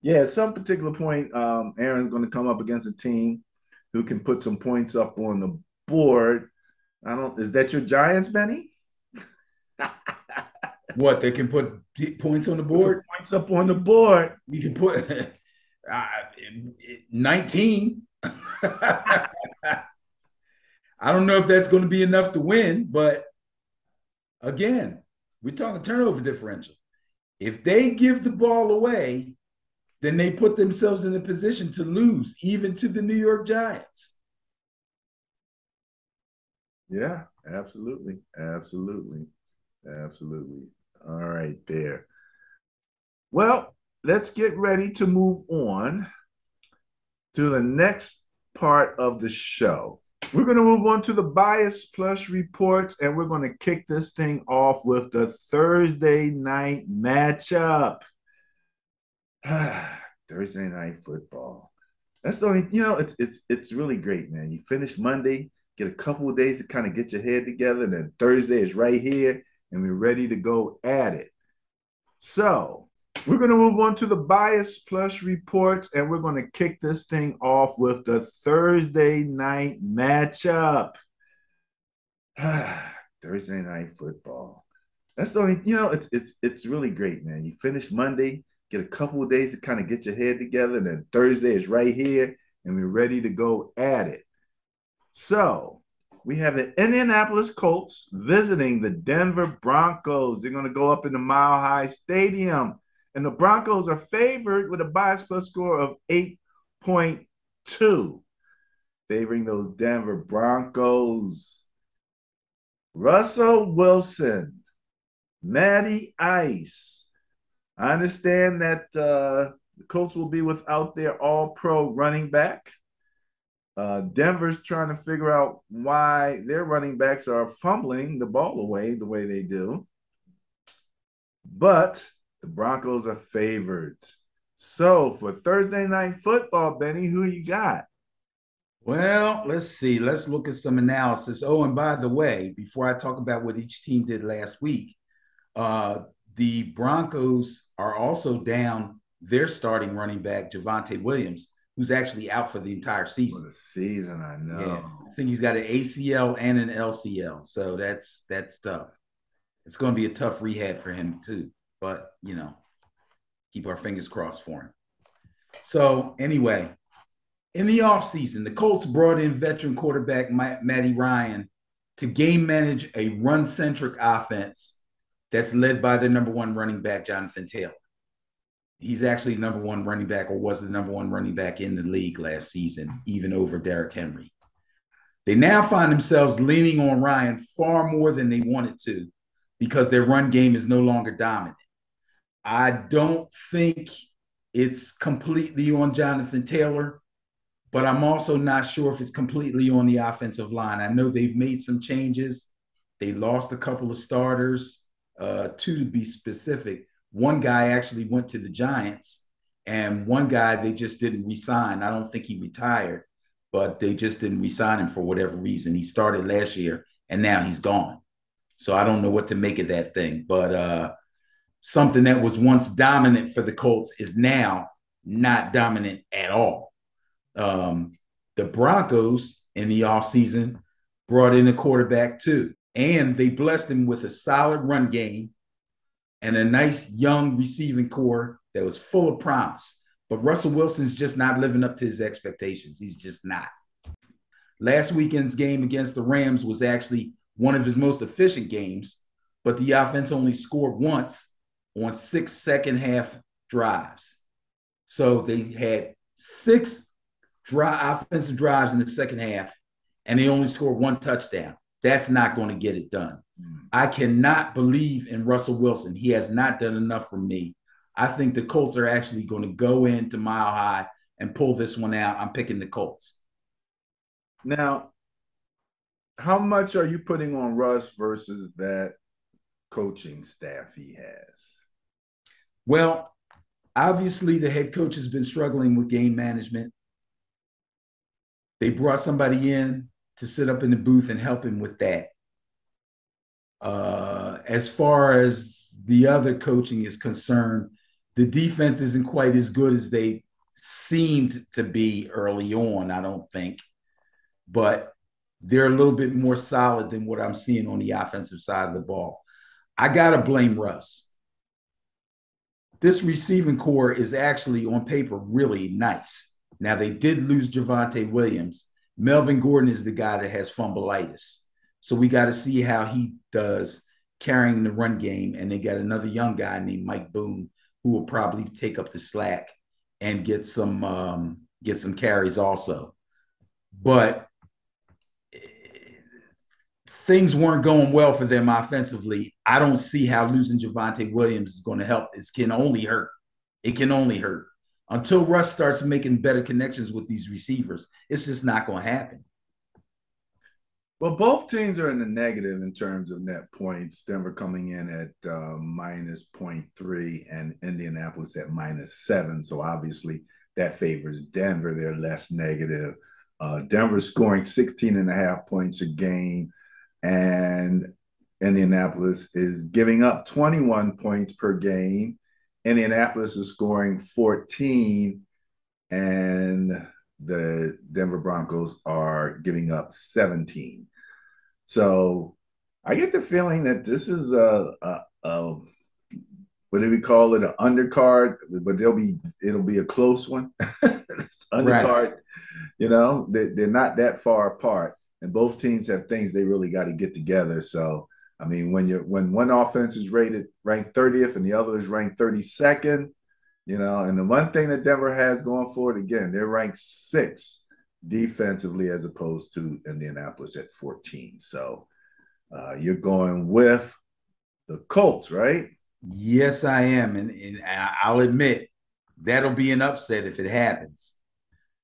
Yeah, at some particular point, Aaron's going to come up against a team who can put some points up on the board. I don't. Is that your Giants, Benny? What, they can put points on the Put some board? points up on the board. You can put uh, 19. I don't know if that's going to be enough to win, but again, we're talking turnover differential. If they give the ball away, then they put themselves in a position to lose, even to the New York Giants. Yeah, absolutely, absolutely, absolutely. All right, there. Well, let's get ready to move on to the next part of the show. We're going to move on to the bias plus reports, and we're going to kick this thing off with the Thursday night matchup. Thursday night football. That's the only, it's really great, man. You finish Monday, get a couple of days to kind of get your head together, and then Thursday is right here, and we're ready to go at it. So we're going to move on to the bias plus reports, and we're going to kick this thing off with the Thursday night matchup. Thursday night football. That's the only, it's really great, man. You finish Monday, get a couple of days to kind of get your head together, and then Thursday is right here, and we're ready to go at it. So we have the Indianapolis Colts visiting the Denver Broncos. They're going to go up in the Mile High Stadium, and the Broncos are favored with a bias plus score of 8.2, favoring those Denver Broncos. Russell Wilson, Matty Ice. I understand that the Colts will be without their all-pro running back. Denver's trying to figure out why their running backs are fumbling the ball away the way they do. But the Broncos are favored. So for Thursday night football, Benny, who you got? Well, let's see. Let's look at some analysis. Oh, and by the way, before I talk about what each team did last week, uh, the Broncos are also down their starting running back, Javonte Williams, who's actually out for the entire For season. the season, I Yeah, know. I think he's got an ACL and an LCL, so that's tough. It's going to be a tough rehab for him too. But keep our fingers crossed for him. So anyway, in the offseason, the Colts brought in veteran quarterback Matty Ryan to game manage a run-centric offense that's led by their number one running back, Jonathan Taylor. He's actually the number one running back, or was the number one running back in the league last season, even over Derrick Henry. They now find themselves leaning on Ryan far more than they wanted to because their run game is no longer dominant. I don't think it's completely on Jonathan Taylor, but I'm also not sure if it's completely on the offensive line. I know they've made some changes. They lost a couple of starters, two to be specific. One guy actually went to the Giants, and one guy they just didn't re-sign. I don't think he retired, but they just didn't re-sign him for whatever reason. He started last year, and now he's gone. So I don't know what to make of that thing. But something that was once dominant for the Colts is now not dominant at all. The Broncos in the offseason brought in a quarterback too, and they blessed him with a solid run game and a nice young receiving core that was full of promise. But Russell Wilson's just not living up to his expectations. He's just not. Last weekend's game against the Rams was actually one of his most efficient games, but the offense only scored once on 6 second half drives. So they had 6 offensive drives in the second half, and they only scored 1 touchdown. That's not going to get it done. I cannot believe in Russell Wilson. He has not done enough for me. I think the Colts are actually going to go into Mile High and pull this one out. I'm picking the Colts. Now, how much are you putting on Russ versus that coaching staff he has? Well, obviously, the head coach has been struggling with game management. They brought somebody in to sit up in the booth and help him with that. As far as the other coaching is concerned, The defense isn't quite as good as they seemed to be early on, I don't think, but they're a little bit more solid than what I'm seeing on the offensive side of the ball. I got to blame Russ. This receiving core is actually on paper really nice. Now, they did lose Javonte Williams. Melvin Gordon is the guy that has fumbleitis. So we got to see how he does carrying the run game. And they got another young guy named Mike Boone who will probably take up the slack and get some carries also. But things weren't going well for them offensively. I don't see how losing Javonte Williams is going to help. It can only hurt. It can only hurt. Until Russ starts making better connections with these receivers, it's just not going to happen. Well, both teams are in the negative in terms of net points. Denver coming in at minus 0.3 and Indianapolis at -7. So obviously that favors Denver. They're less negative. Denver scoring 16.5 points a game, and Indianapolis is giving up 21 points per game. Indianapolis is scoring 14, and the Denver Broncos are giving up 17. So I get the feeling that this is what do we call it? An undercard, but it'll be a close one. It's undercard, right. You know, they're not that far apart, and both teams have things they really got to get together. So I mean, when one offense is ranked 30th and the other is ranked 32nd, you know, and the one thing that Denver has going for it, again, they're ranked 6th defensively as opposed to Indianapolis at 14. So you're going with the Colts, right? Yes, I am. And I'll admit that'll be an upset if it happens.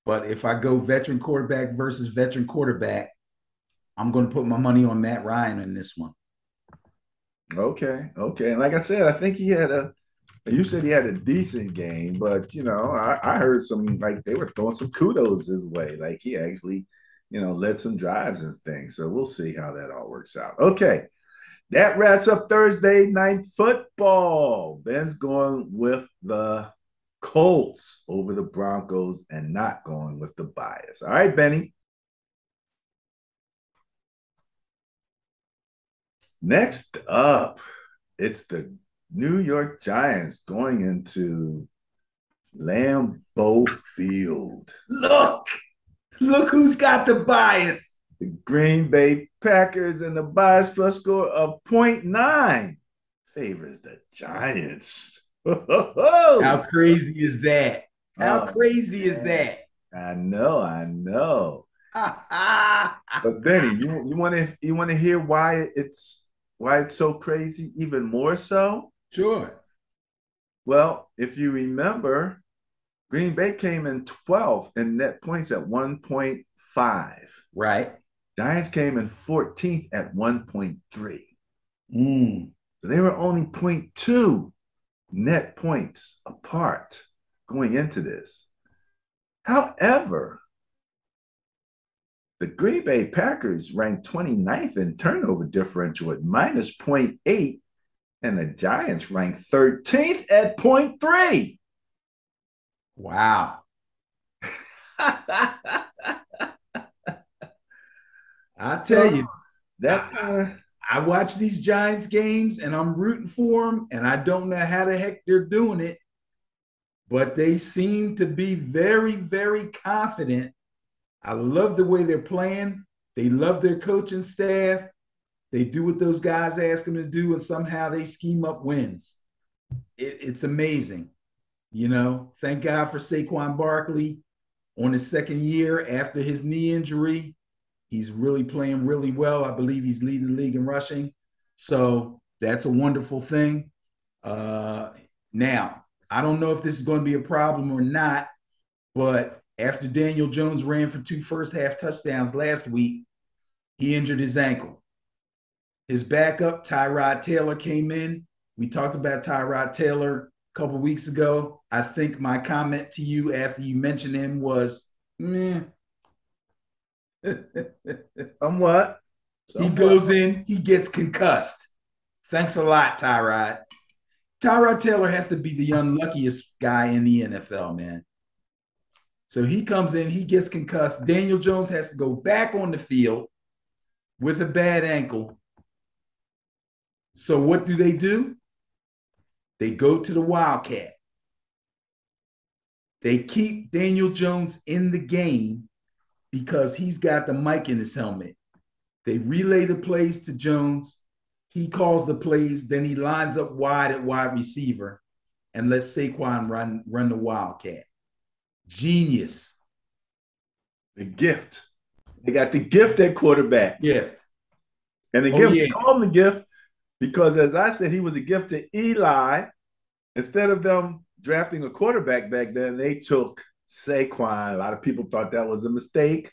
But if I go veteran quarterback versus veteran quarterback, I'm going to put my money on Matt Ryan in this one. Okay. And like I said, I think you said he had a decent game, but, you know, I heard some, like, they were throwing some kudos his way. Like, he actually, you know, led some drives and things. So we'll see how that all works out. Okay. That wraps up Thursday night football. Ben's going with the Colts over the Broncos and not going with the bias. All right, Benny. Next up, it's the New York Giants going into Lambeau Field. Look who's got the bias. The Green Bay Packers, and the bias plus score of 0.9 favors the Giants. How crazy is that? How crazy is that? I know. But Benny, you want to hear why it's so crazy even more so? Sure. Well, if you remember, Green Bay came in 12th in net points at 1.5. Right. Giants came in 14th at 1.3. So they were only 0.2 net points apart going into this. However, the Green Bay Packers ranked 29th in turnover differential at minus 0.8, and the Giants ranked 13th at 0.3. Wow. I tell you, I watch these Giants games and I'm rooting for them, and I don't know how the heck they're doing it, but they seem to be very, very confident. I love the way they're playing. They love their coaching staff. They do what those guys ask them to do, and somehow they scheme up wins. It's amazing. You know, thank God for Saquon Barkley on his second year after his knee injury. He's really playing really well. I believe he's leading the league in rushing. So that's a wonderful thing. Now, I don't know if this is going to be a problem or not, but after Daniel Jones ran for 2 first-half touchdowns last week, he injured his ankle. His backup, Tyrod Taylor, came in. We talked about Tyrod Taylor a couple of weeks ago. I think my comment to you after you mentioned him was, meh. Somewhat. He goes in, he gets concussed. Thanks a lot, Tyrod. Tyrod Taylor has to be the unluckiest guy in the NFL, man. So he comes in, he gets concussed. Daniel Jones has to go back on the field with a bad ankle. So what do? They go to the Wildcat. They keep Daniel Jones in the game because he's got the mic in his helmet. They relay the plays to Jones. He calls the plays, then he lines up wide at wide receiver and lets Saquon run the Wildcat. Genius. The gift. They got the gift at quarterback. Gift. And again, we call him the gift because, as I said, he was a gift to Eli. Instead of them drafting a quarterback back then, they took Saquon. A lot of people thought that was a mistake.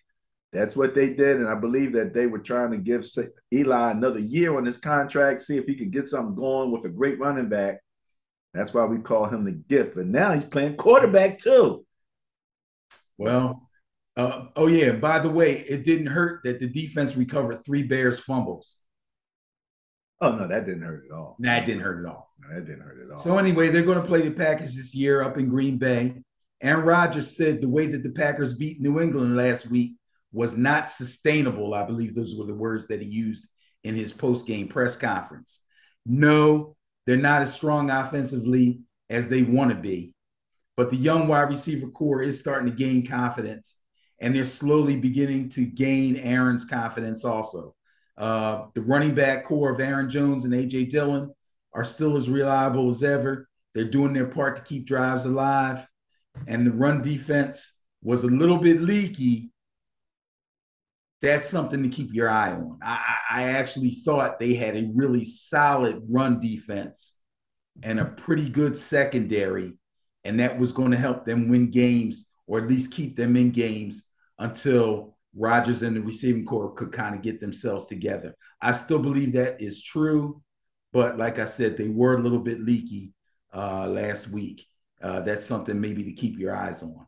That's what they did, and I believe that they were trying to give Eli another year on his contract, see if he could get something going with a great running back. That's why we call him the gift. But now he's playing quarterback too. Well, by the way, it didn't hurt that the defense recovered 3 Bears fumbles. Oh, no, that didn't hurt at all. Nah, it didn't hurt at all. No, that didn't hurt at all. So anyway, they're going to play the Packers this year up in Green Bay. Aaron Rodgers said the way that the Packers beat New England last week was not sustainable. I believe those were the words that he used in his post-game press conference. No, they're not as strong offensively as they want to be, but the young wide receiver core is starting to gain confidence, and they're slowly beginning to gain Aaron's confidence also. The running back core of Aaron Jones and A.J. Dillon are still as reliable as ever. They're doing their part to keep drives alive, and the run defense was a little bit leaky. That's something to keep your eye on. I actually thought they had a really solid run defense and a pretty good secondary, and that was going to help them win games, or at least keep them in games until Rodgers and the receiving corps could kind of get themselves together. I still believe that is true, but like I said, they were a little bit leaky last week. That's something maybe to keep your eyes on.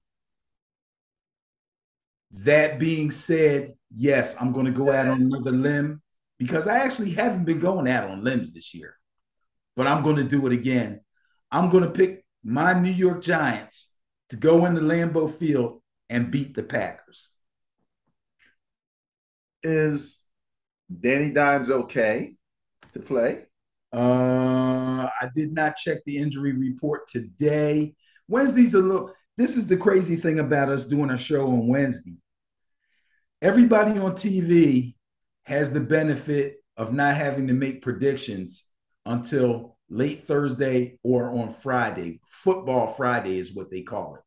That being said, yes, I'm going to go out on another limb because I actually haven't been going out on limbs this year, but I'm going to do it again. I'm going to pick my New York Giants to go into Lambeau Field and beat the Packers. Is Danny Dimes okay to play? I did not check the injury report today. Wednesday's this is the crazy thing about us doing a show on Wednesday. Everybody on TV has the benefit of not having to make predictions until late Thursday or on Friday. Football Friday is what they call it.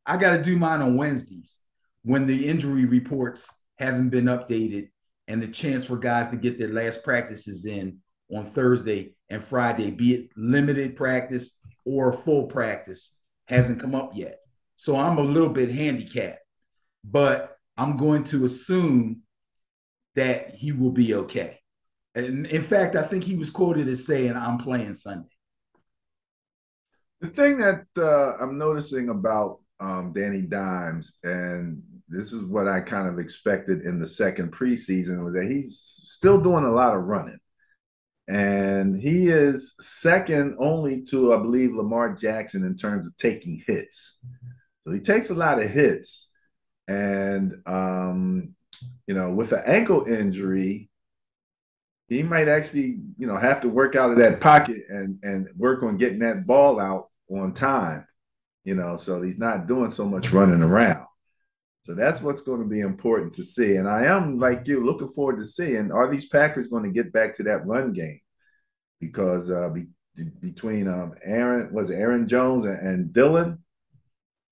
I got to do mine on Wednesdays when the injury reports haven't been updated and the chance for guys to get their last practices in on Thursday and Friday, be it limited practice or full practice, hasn't come up yet. So I'm a little bit handicapped, but I'm going to assume that he will be okay. And in fact, I think he was quoted as saying, "I'm playing Sunday." The thing that I'm noticing about Danny Dimes, and this is what I kind of expected in the second preseason, was that he's still doing a lot of running. And he is second only to, I believe, Lamar Jackson in terms of taking hits. So he takes a lot of hits. And, with an ankle injury, he might actually, have to work out of that pocket and work on getting that ball out on time, so he's not doing so much running around. So that's what's going to be important to see. And I am, like you, looking forward to seeing, are these Packers going to get back to that run game? Because between Aaron Jones and Dillon,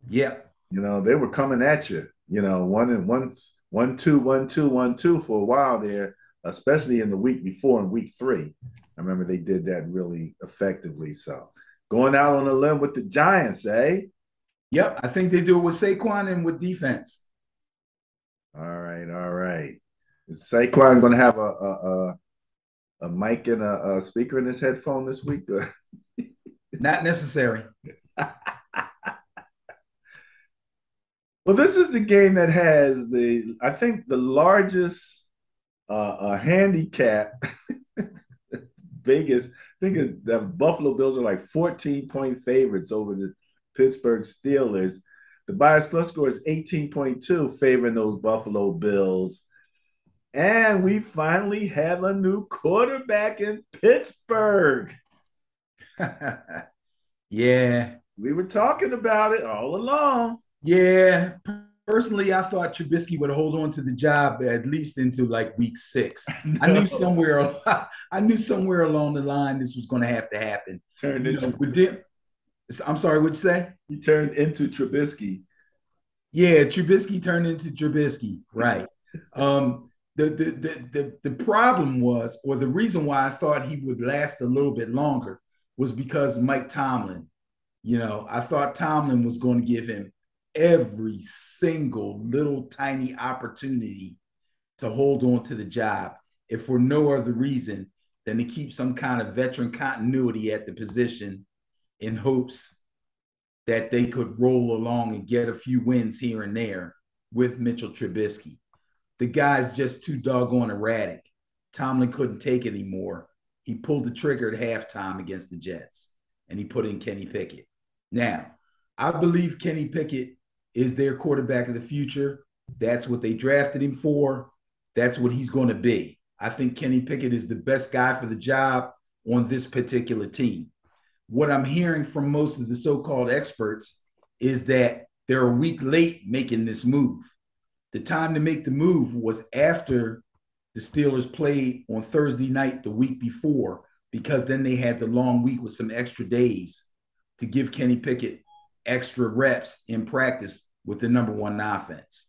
yeah, they were coming at you, 1-2 for a while there, especially in the week before in week 3. I remember they did that really effectively. So going out on a limb with the Giants, eh? Yep, I think they do it with Saquon and with defense. All right. Is Saquon going to have a mic and a speaker in his headphone this week? Not necessary. Well, this is the game that has I think the largest handicap. Vegas think the Buffalo Bills are like 14-point favorites over the Pittsburgh Steelers. The bias plus score is 18.2, favoring those Buffalo Bills. And we finally have a new quarterback in Pittsburgh. Yeah. We were talking about it all along. Yeah. Personally, I thought Trubisky would hold on to the job at least into like week 6. I knew No, somewhere I knew somewhere along the line this was going to have to happen. turned You into know, I'm sorry, what'd you say? he turned into Trubisky. Yeah, Trubisky turned into Trubisky, right? The problem was, or the reason why I thought he would last a little bit longer was because Mike Tomlin. You know, I thought Tomlin was going to give him every single little tiny opportunity to hold on to the job, if for no other reason than to keep some kind of veteran continuity at the position in hopes that they could roll along and get a few wins here and there with Mitchell Trubisky. The guy's just too doggone erratic. Tomlin couldn't take it anymore. He pulled the trigger at halftime against the Jets, and he put in Kenny Pickett. Now, I believe Kenny Pickett is their quarterback of the future. That's what they drafted him for. That's what he's going to be. I think Kenny Pickett is the best guy for the job on this particular team. What I'm hearing from most of the so-called experts is that they're a week late making this move. The time to make the move was after the Steelers played on Thursday night the week before, because then they had the long week with some extra days to give Kenny Pickett extra reps in practice with the number one offense.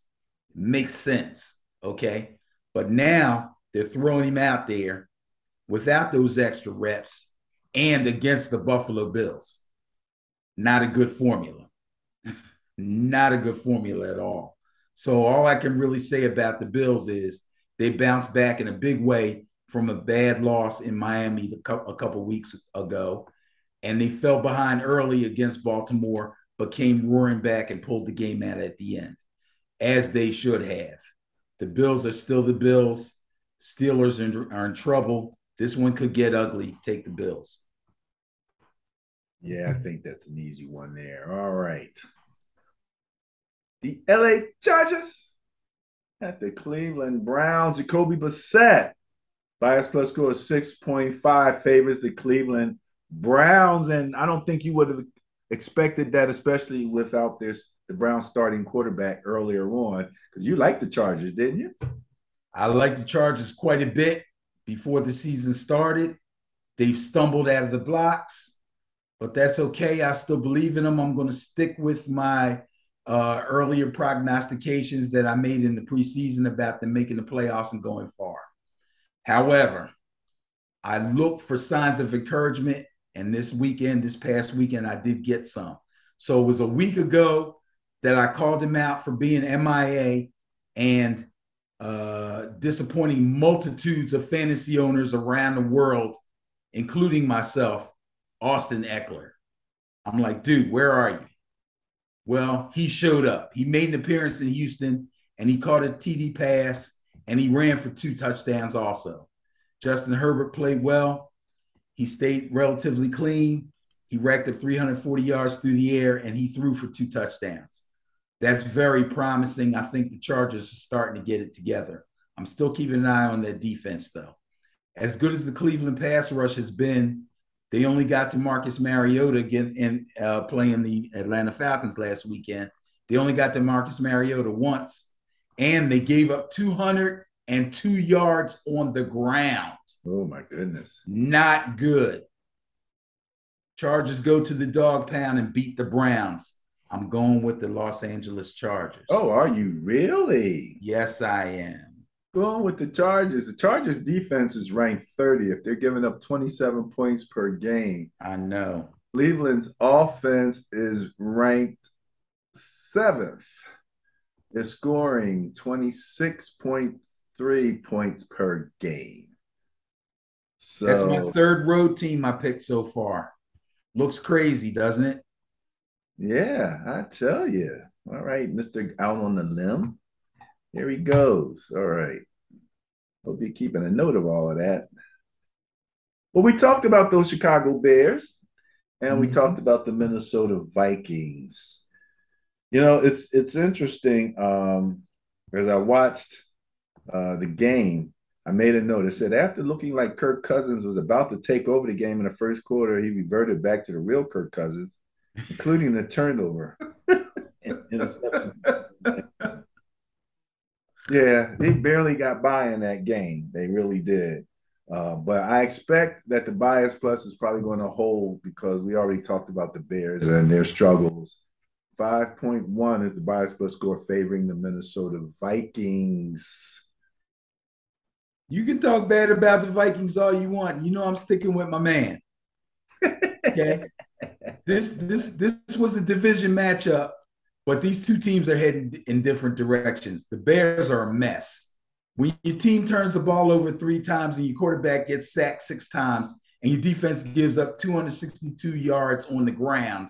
Makes sense, okay? But now they're throwing him out there without those extra reps and against the Buffalo Bills. Not a good formula. Not a good formula at all. So all I can really say about the Bills is they bounced back in a big way from a bad loss in Miami a couple weeks ago, and they fell behind early against Baltimore, but came roaring back and pulled the game out at the end, as they should have. The Bills are still the Bills. Steelers are in trouble. This one could get ugly. Take the Bills. Yeah, I think that's an easy one there. All right. The LA Chargers at the Cleveland Browns. Jacoby Brissett. Bias plus score is 6.5, favors the Cleveland Browns. And I don't think you would have expected that, especially without the Browns starting quarterback earlier on, because you liked the Chargers, didn't you? I like the Chargers quite a bit before the season started. They've stumbled out of the blocks, but that's okay. I still believe in them. I'm going to stick with my earlier prognostications that I made in the preseason about them making the playoffs and going far. However, I look for signs of encouragement, and this past weekend, I did get some. So it was a week ago that I called him out for being MIA and disappointing multitudes of fantasy owners around the world, including myself, Austin Eckler. I'm like, dude, where are you? Well, he showed up. He made an appearance in Houston, and he caught a TD pass, and he ran for 2 touchdowns also. Justin Herbert played well. He stayed relatively clean. He racked up 340 yards through the air, and he threw for 2 touchdowns. That's very promising. I think the Chargers are starting to get it together. I'm still keeping an eye on that defense, though. As good as the Cleveland pass rush has been, they only got to Marcus Mariota again in playing the Atlanta Falcons last weekend. They only got to Marcus Mariota once, and they gave up 202 yards on the ground. Oh, my goodness. Not good. Chargers go to the dog pound and beat the Browns. I'm going with the Los Angeles Chargers. Oh, are you really? Yes, I am. Going with the Chargers. The Chargers defense is ranked 30th. They're giving up 27 points per game. I know. Cleveland's offense is ranked 7th. They're scoring 26.3 points per game. So that's my third road team I picked so far. Looks crazy, doesn't it? Yeah, I tell you. All right, Mr. Out on the Limb. Here he goes. All right. Hope you're keeping a note of all of that. Well, we talked about those Chicago Bears, and we talked Mhm. about the Minnesota Vikings. It's interesting. As I watched the game, I made a note. It said after looking like Kirk Cousins was about to take over the game in the first quarter, he reverted back to the real Kirk Cousins, including the turnover and interception. Yeah, they barely got by in that game. They really did. But I expect that the bias plus is probably going to hold because we already talked about the Bears and their struggles. 5.1 is the bias plus score favoring the Minnesota Vikings. You can talk bad about the Vikings all you want. You know I'm sticking with my man. Okay. This was a division matchup, but these two teams are heading in different directions. The Bears are a mess. When your team turns the ball over 3 times and your quarterback gets sacked 6 times and your defense gives up 262 yards on the ground,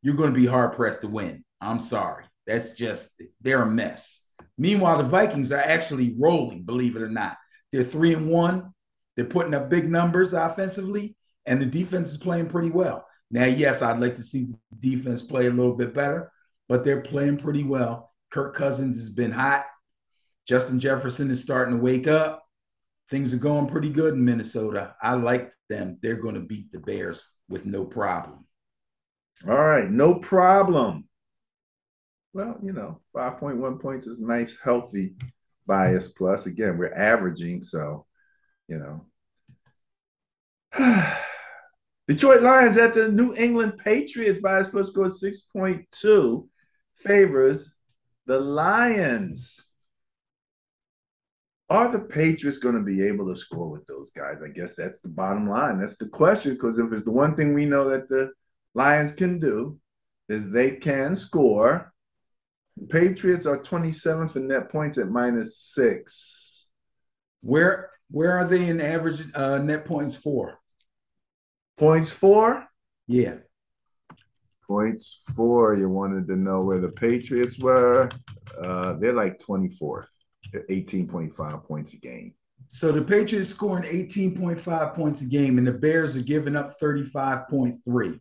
you're going to be hard pressed to win. I'm sorry. That's just, they're a mess. Meanwhile, the Vikings are actually rolling, believe it or not. They're 3-1. They're putting up big numbers offensively, and the defense is playing pretty well. Now, yes, I'd like to see the defense play a little bit better, but they're playing pretty well. Kirk Cousins has been hot. Justin Jefferson is starting to wake up. Things are going pretty good in Minnesota. I like them. They're going to beat the Bears with no problem. All right, no problem. Well, 5.1 points is nice, healthy bias plus. Again, we're averaging, so, you know. Detroit Lions at the New England Patriots. Bias plus score 6.2 favors the Lions. Are the Patriots going to be able to score with those guys? I guess that's the bottom line. That's the question, because if it's the one thing we know that the Lions can do is they can score. The Patriots are 27th in net points at -6. Where are they in average net points for? Points for? Yeah. Points for, you wanted to know where the Patriots were. They're like 24th. They're 18.5 points a game. So the Patriots scoring 18.5 points a game, and the Bears are giving up 35.3.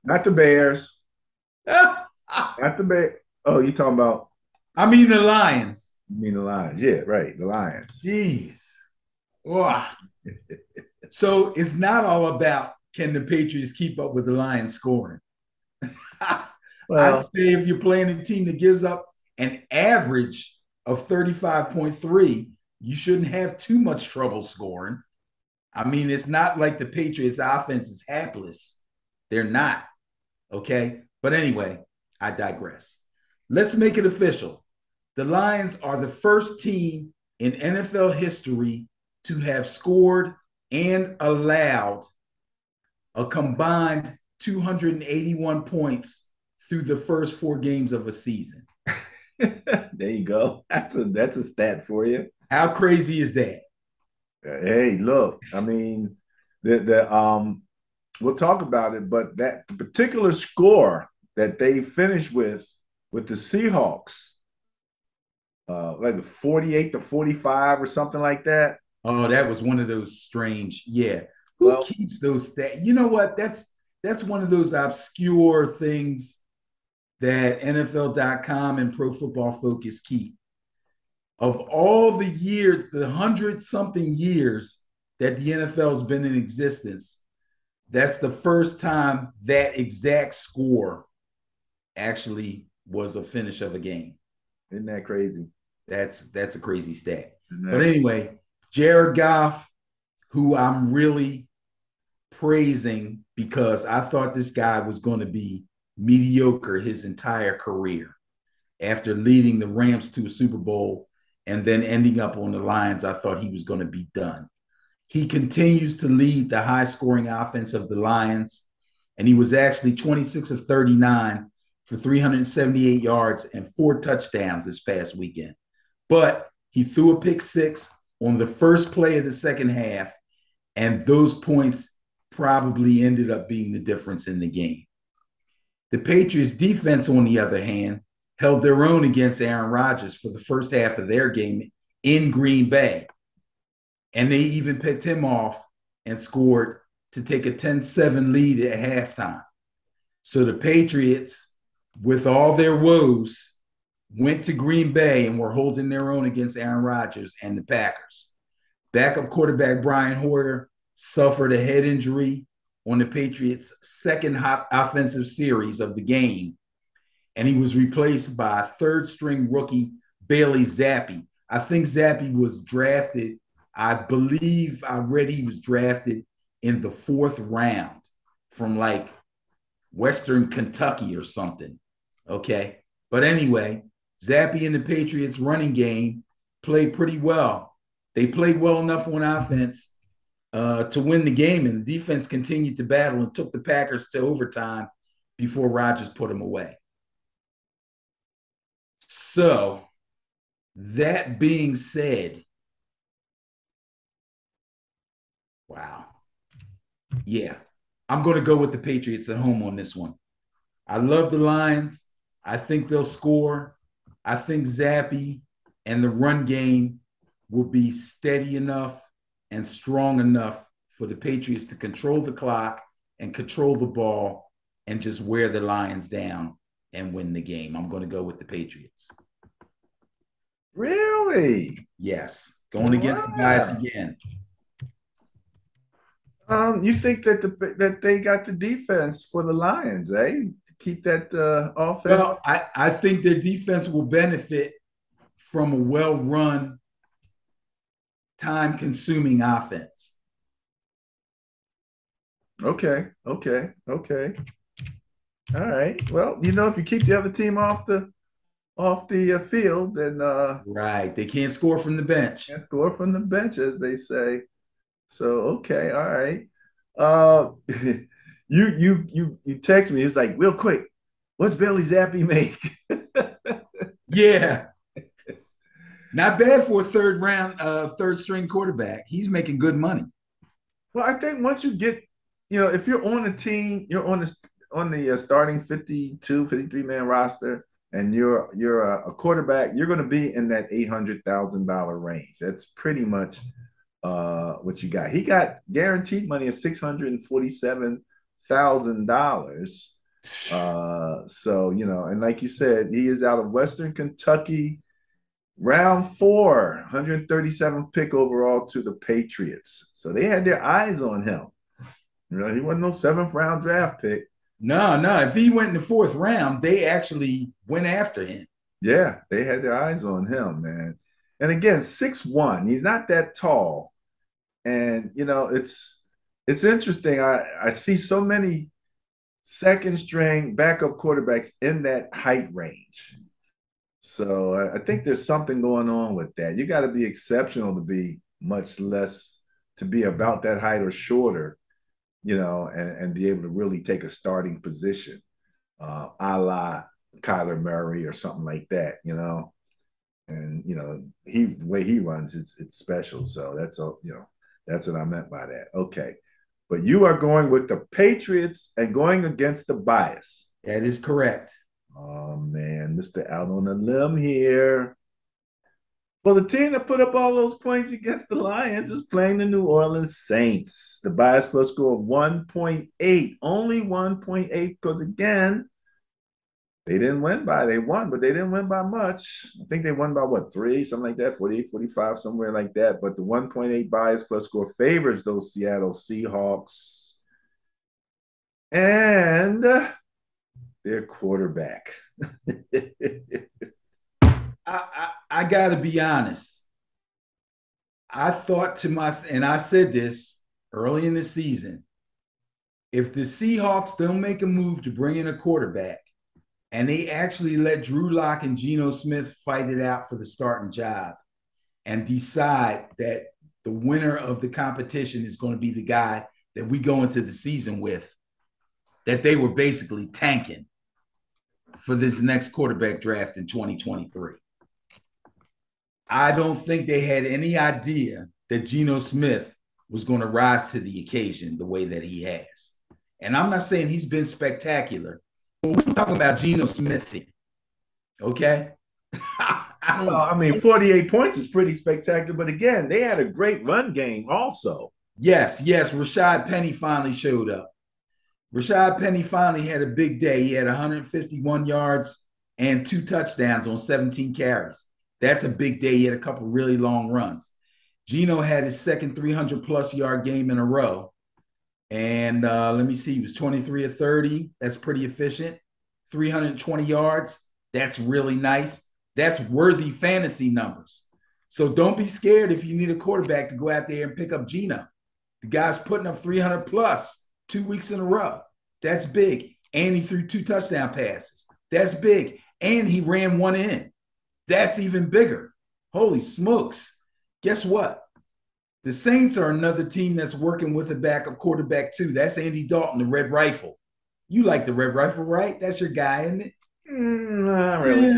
Not the Bears. Not the Bears. Oh, you talking about? I mean the Lions. You mean the Lions? Yeah, right. The Lions. Jeez. Wow. So it's not all about can the Patriots keep up with the Lions scoring. I'd Well, say if you're playing a team that gives up an average of 35.3, you shouldn't have too much trouble scoring. I mean, it's not like the Patriots offense is hapless. They're not. Okay. But anyway, I digress. Let's make it official. The Lions are the first team in NFL history to have scored and allowed a combined 281 points through the first 4 games of a season. there you go. That's a stat for you. How crazy is that? Hey, look, I mean, the we'll talk about it, but that particular score that they finished with the Seahawks, like 48-45 or something like that. Oh, that was one of those strange. Yeah. Who Well, keeps those stats? You know what? That's one of those obscure things that NFL.com and Pro Football Focus keep. Of all the years, the 100-something years that the NFL has been in existence, that's the first time that exact score actually was a finish of a game. isn't that crazy? That's a crazy stat. But anyway, Jared Goff, who I'm really praising because I thought this guy was going to be mediocre his entire career. After leading the Rams to a Super Bowl and then ending up on the Lions, I thought he was going to be done. He continues to lead the high scoring offense of the Lions, and he was actually 26 of 39 for 378 yards and 4 touchdowns this past weekend. But he threw a pick 6 on the first play of the second half, and those points probably ended up being the difference in the game. The Patriots defense, on the other hand, held their own against Aaron Rodgers for the first half of their game in Green Bay. And they even picked him off and scored to take a 10-7 lead at halftime. So the Patriots, with all their woes, went to Green Bay and were holding their own against Aaron Rodgers and the Packers. Backup quarterback Brian Hoyer suffered a head injury on the Patriots' second offensive series of the game, and he was replaced by third-string rookie Bailey Zappi. I think Zappi was drafted, I believe I read he was drafted in the 4th round from like Western Kentucky or something. Okay. But anyway, Zappi and the Patriots running game played pretty well. They played well enough on offense to win the game, and the defense continued to battle and took the Packers to overtime before Rodgers put them away. So, that being said, wow. Yeah, I'm going to go with the Patriots at home on this one. I love the Lions. I think they'll score. I think Zappi and the run game will be steady enough and strong enough for the Patriots to control the clock and control the ball and just wear the Lions down and win the game. I'm going to go with the Patriots. Really? Yes. Going against the guys again. You think that they got the defense for the Lions, eh? To keep that offense. Well, I think their defense will benefit from a well-run, time-consuming offense. Okay. All right. Well, if you keep the other team off the field, then right, they can't score from the bench. Can't score from the bench, as they say. So okay, all right. Uh, you text me. It's like real quick. What's Bailey Zappi make? Yeah, not bad for a third string quarterback. He's making good money. Well, I think once you get, if you're on a team, you're on the starting 52, 53 man roster, and you're a quarterback, you're going to be in that $800,000 range. That's pretty much what you got. He got guaranteed money of $647,000. So and like you said, he is out of Western Kentucky, round 4, 137th pick overall to the Patriots. So they had their eyes on him. He wasn't no 7th round draft pick. No. If he went in the 4th round, they actually went after him. Yeah, they had their eyes on him, man. And again, 6'1". He's not that tall. And it's interesting. I see so many second string backup quarterbacks in that height range. So I think there's something going on with that. You got to be exceptional to be much less, to be about that height or shorter, and be able to really take a starting position, a la Kyler Murray or something like that, And the way he runs, it's special. So that's what I meant by that. Okay, but you are going with the Patriots and going against the bias. That is correct. Oh man, Mr. Out on a limb here. Well, the team that put up all those points against the Lions is playing the New Orleans Saints. The bias plus score of 1.8, only 1.8, because again, they won, but they didn't win by much. I think they won by 3, something like that, 48, 45, somewhere like that. But the 1.8 bias plus score favors those Seattle Seahawks and their quarterback. I got to be honest. I thought to myself, and I said this early in the season, if the Seahawks don't make a move to bring in a quarterback and they actually let Drew Lock and Geno Smith fight it out for the starting job and decide that the winner of the competition is going to be the guy that we go into the season with, that they were basically tanking for this next quarterback draft in 2023. I don't think they had any idea that Geno Smith was going to rise to the occasion the way that he has. And I'm not saying he's been spectacular, but we're talking about Geno Smith here, okay? I'm Well, I mean, 48 points is pretty spectacular, but again, they had a great run game also. Yes, yes. Rashad Penny finally showed up. Rashad Penny finally had a big day. He had 151 yards and 2 touchdowns on 17 carries. That's a big day. He had a couple really long runs. Geno had his second 300 plus yard game in a row. And let me see, he was 23 of 30. That's pretty efficient. 320 yards. That's really nice. That's worthy fantasy numbers. So don't be scared if you need a quarterback to go out there and pick up Geno. The guy's putting up 300 plus 2 weeks in a row. That's big. And he threw 2 touchdown passes. That's big. And he ran one in. That's even bigger. Holy smokes. Guess what? The Saints are another team that's working with a backup quarterback too. That's Andy Dalton, the Red Rifle. You like the Red Rifle, right? That's your guy, isn't it? Not really.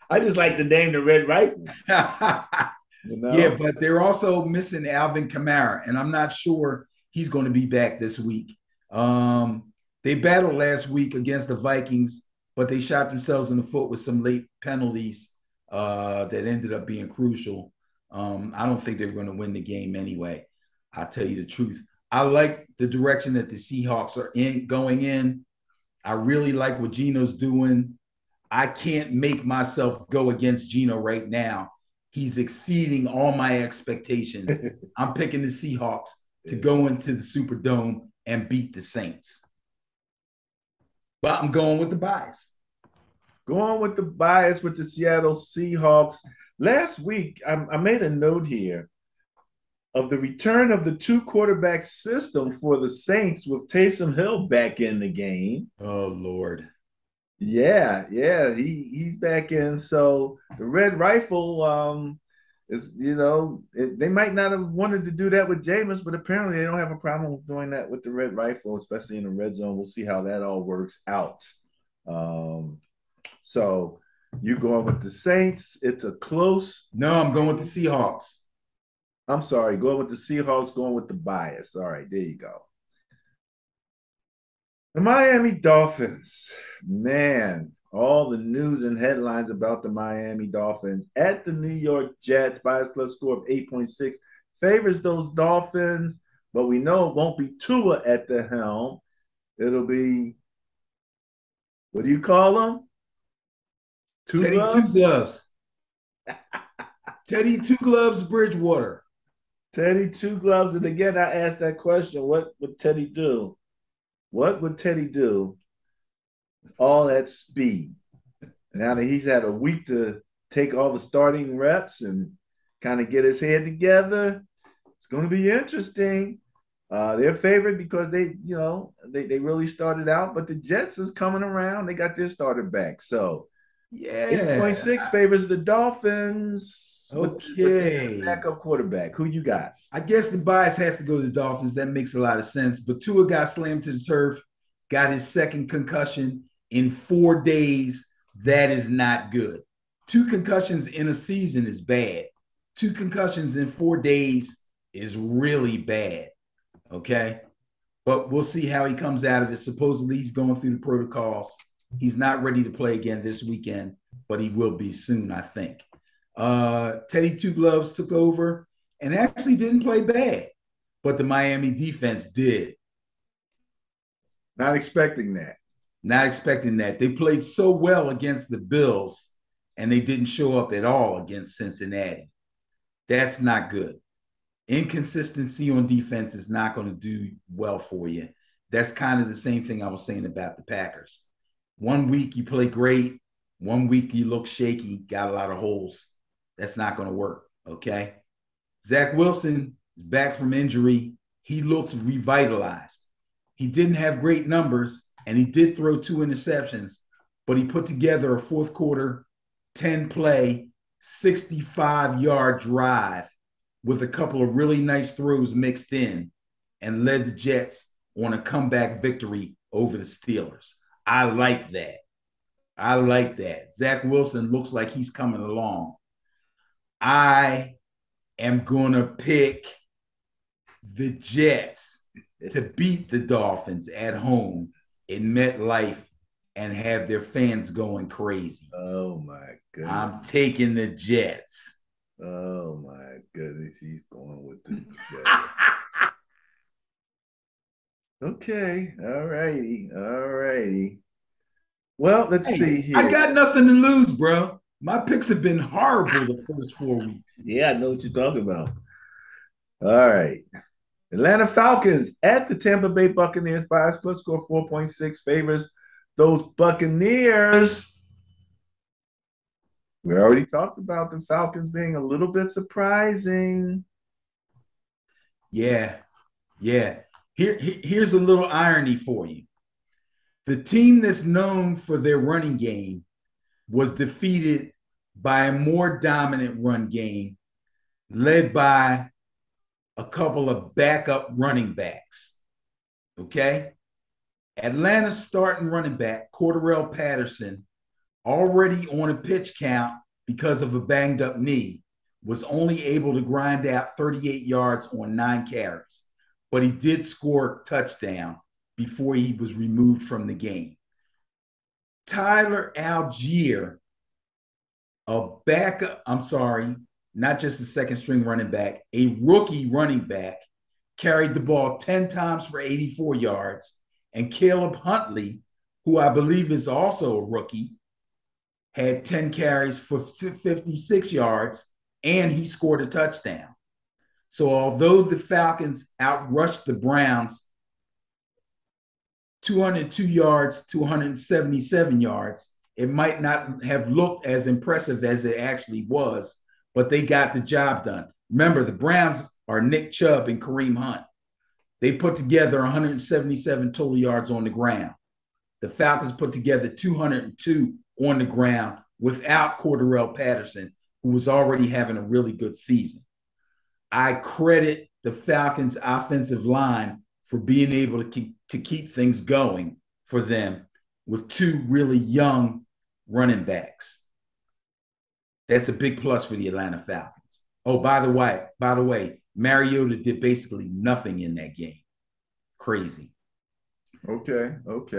I just like the name the Red Rifle. Yeah, but they're also missing Alvin Kamara, and I'm not sure he's going to be back this week. They battled last week against the Vikings, but they shot themselves in the foot with some late penalties that ended up being crucial. I don't think they're going to win the game anyway. I'll tell you the truth. I like the direction that the Seahawks are going in. I really like what Geno's doing. I can't make myself go against Geno right now. He's exceeding all my expectations. I'm picking the Seahawks to go into the Superdome and beat the Saints. But I'm going with the bias. Going with the bias with the Seattle Seahawks. Last week, I made a note here of the return of the 2 quarterback system for the Saints with Taysom Hill back in the game. Oh, Lord. Yeah, he's back in. So the Red Rifle is, they might not have wanted to do that with Jameis, but apparently they don't have a problem with doing that with the Red Rifle, especially in the red zone. We'll see how that all works out. So you going with the Saints? It's a close. No, I'm going with the Seahawks. I'm sorry, going with the Seahawks, going with the bias. All right, there you go. The Miami Dolphins, man, all the news and headlines about the Miami Dolphins at the New York Jets. Bias plus score of 8.6 favors those Dolphins, but we know it won't be Tua at the helm. It'll be, what do you call them? Teddy Two Gloves. Teddy Two Gloves Bridgewater. Teddy Two Gloves. And again, I asked that question, what would Teddy do? What would Teddy do with all that speed? Now that he's had a week to take all the starting reps and kind of get his head together, it's going to be interesting. They're favored because they really started out, but the Jets is coming around. They got their starter back. So yeah, 8.6 favors the Dolphins. Okay. With backup quarterback. Who you got? I guess the bias has to go to the Dolphins. That makes a lot of sense. But Tua got slammed to the turf, got his second concussion in 4 days. That is not good. 2 concussions in a season is bad. 2 concussions in 4 days is really bad. Okay. But we'll see how he comes out of it. Supposedly he's going through the protocols. He's not ready to play again this weekend, but he will be soon, I think. Teddy Two Gloves took over and actually didn't play bad, but the Miami defense did. Not expecting that. Not expecting that. They played so well against the Bills, and they didn't show up at all against Cincinnati. That's not good. Inconsistency on defense is not going to do well for you. That's kind of the same thing I was saying about the Packers. 1 week you play great. 1 week you look shaky, got a lot of holes. That's not going to work, okay? Zach Wilson is back from injury. He looks revitalized. He didn't have great numbers, and he did throw 2 interceptions, but he put together a fourth quarter, 10-play, 65-yard drive with a couple of really nice throws mixed in and led the Jets on a comeback victory over the Steelers. I like that. I like that. Zach Wilson looks like he's coming along. I am going to pick the Jets to beat the Dolphins at home in MetLife and have their fans going crazy. Oh my goodness. I'm taking the Jets. Oh my goodness. He's going with the Jets. Okay. All righty. All righty. Well, let's see I here. got nothing to lose, bro. My picks have been horrible the first 4 weeks. Yeah, I know what you're talking about. All right. Atlanta Falcons at the Tampa Bay Buccaneers. Bias plus score 4.6 favors those Buccaneers. We already talked about the Falcons being a little bit surprising. Yeah. Here's a little irony for you. The team that's known for their running game was defeated by a more dominant run game led by a couple of backup running backs. Okay? Atlanta's starting running back, Cordarrelle Patterson, already on a pitch count because of a banged up knee, was only able to grind out 38 yards on 9 carries, but he did score a touchdown before he was removed from the game. Tyler Algier, not just a second string running back, a rookie running back, carried the ball 10 times for 84 yards. And Caleb Huntley, who I believe is also a rookie, had 10 carries for 56 yards, and he scored a touchdown. So although the Falcons outrushed the Browns 202 yards to 177 yards, it might not have looked as impressive as it actually was, but they got the job done. Remember, the Browns are Nick Chubb and Kareem Hunt. They put together 177 total yards on the ground. The Falcons put together 202 on the ground without Cordarrelle Patterson, who was already having a really good season. I credit the Falcons' offensive line for being able to keep things going for them with 2 really young running backs. That's a big plus for the Atlanta Falcons. Oh, by the way, Mariota did basically nothing in that game. Crazy. Okay.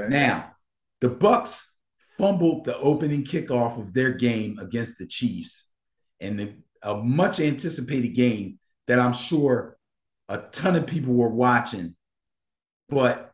Now, the Bucks fumbled the opening kickoff of their game against the Chiefs, and a much anticipated game that I'm sure a ton of people were watching. But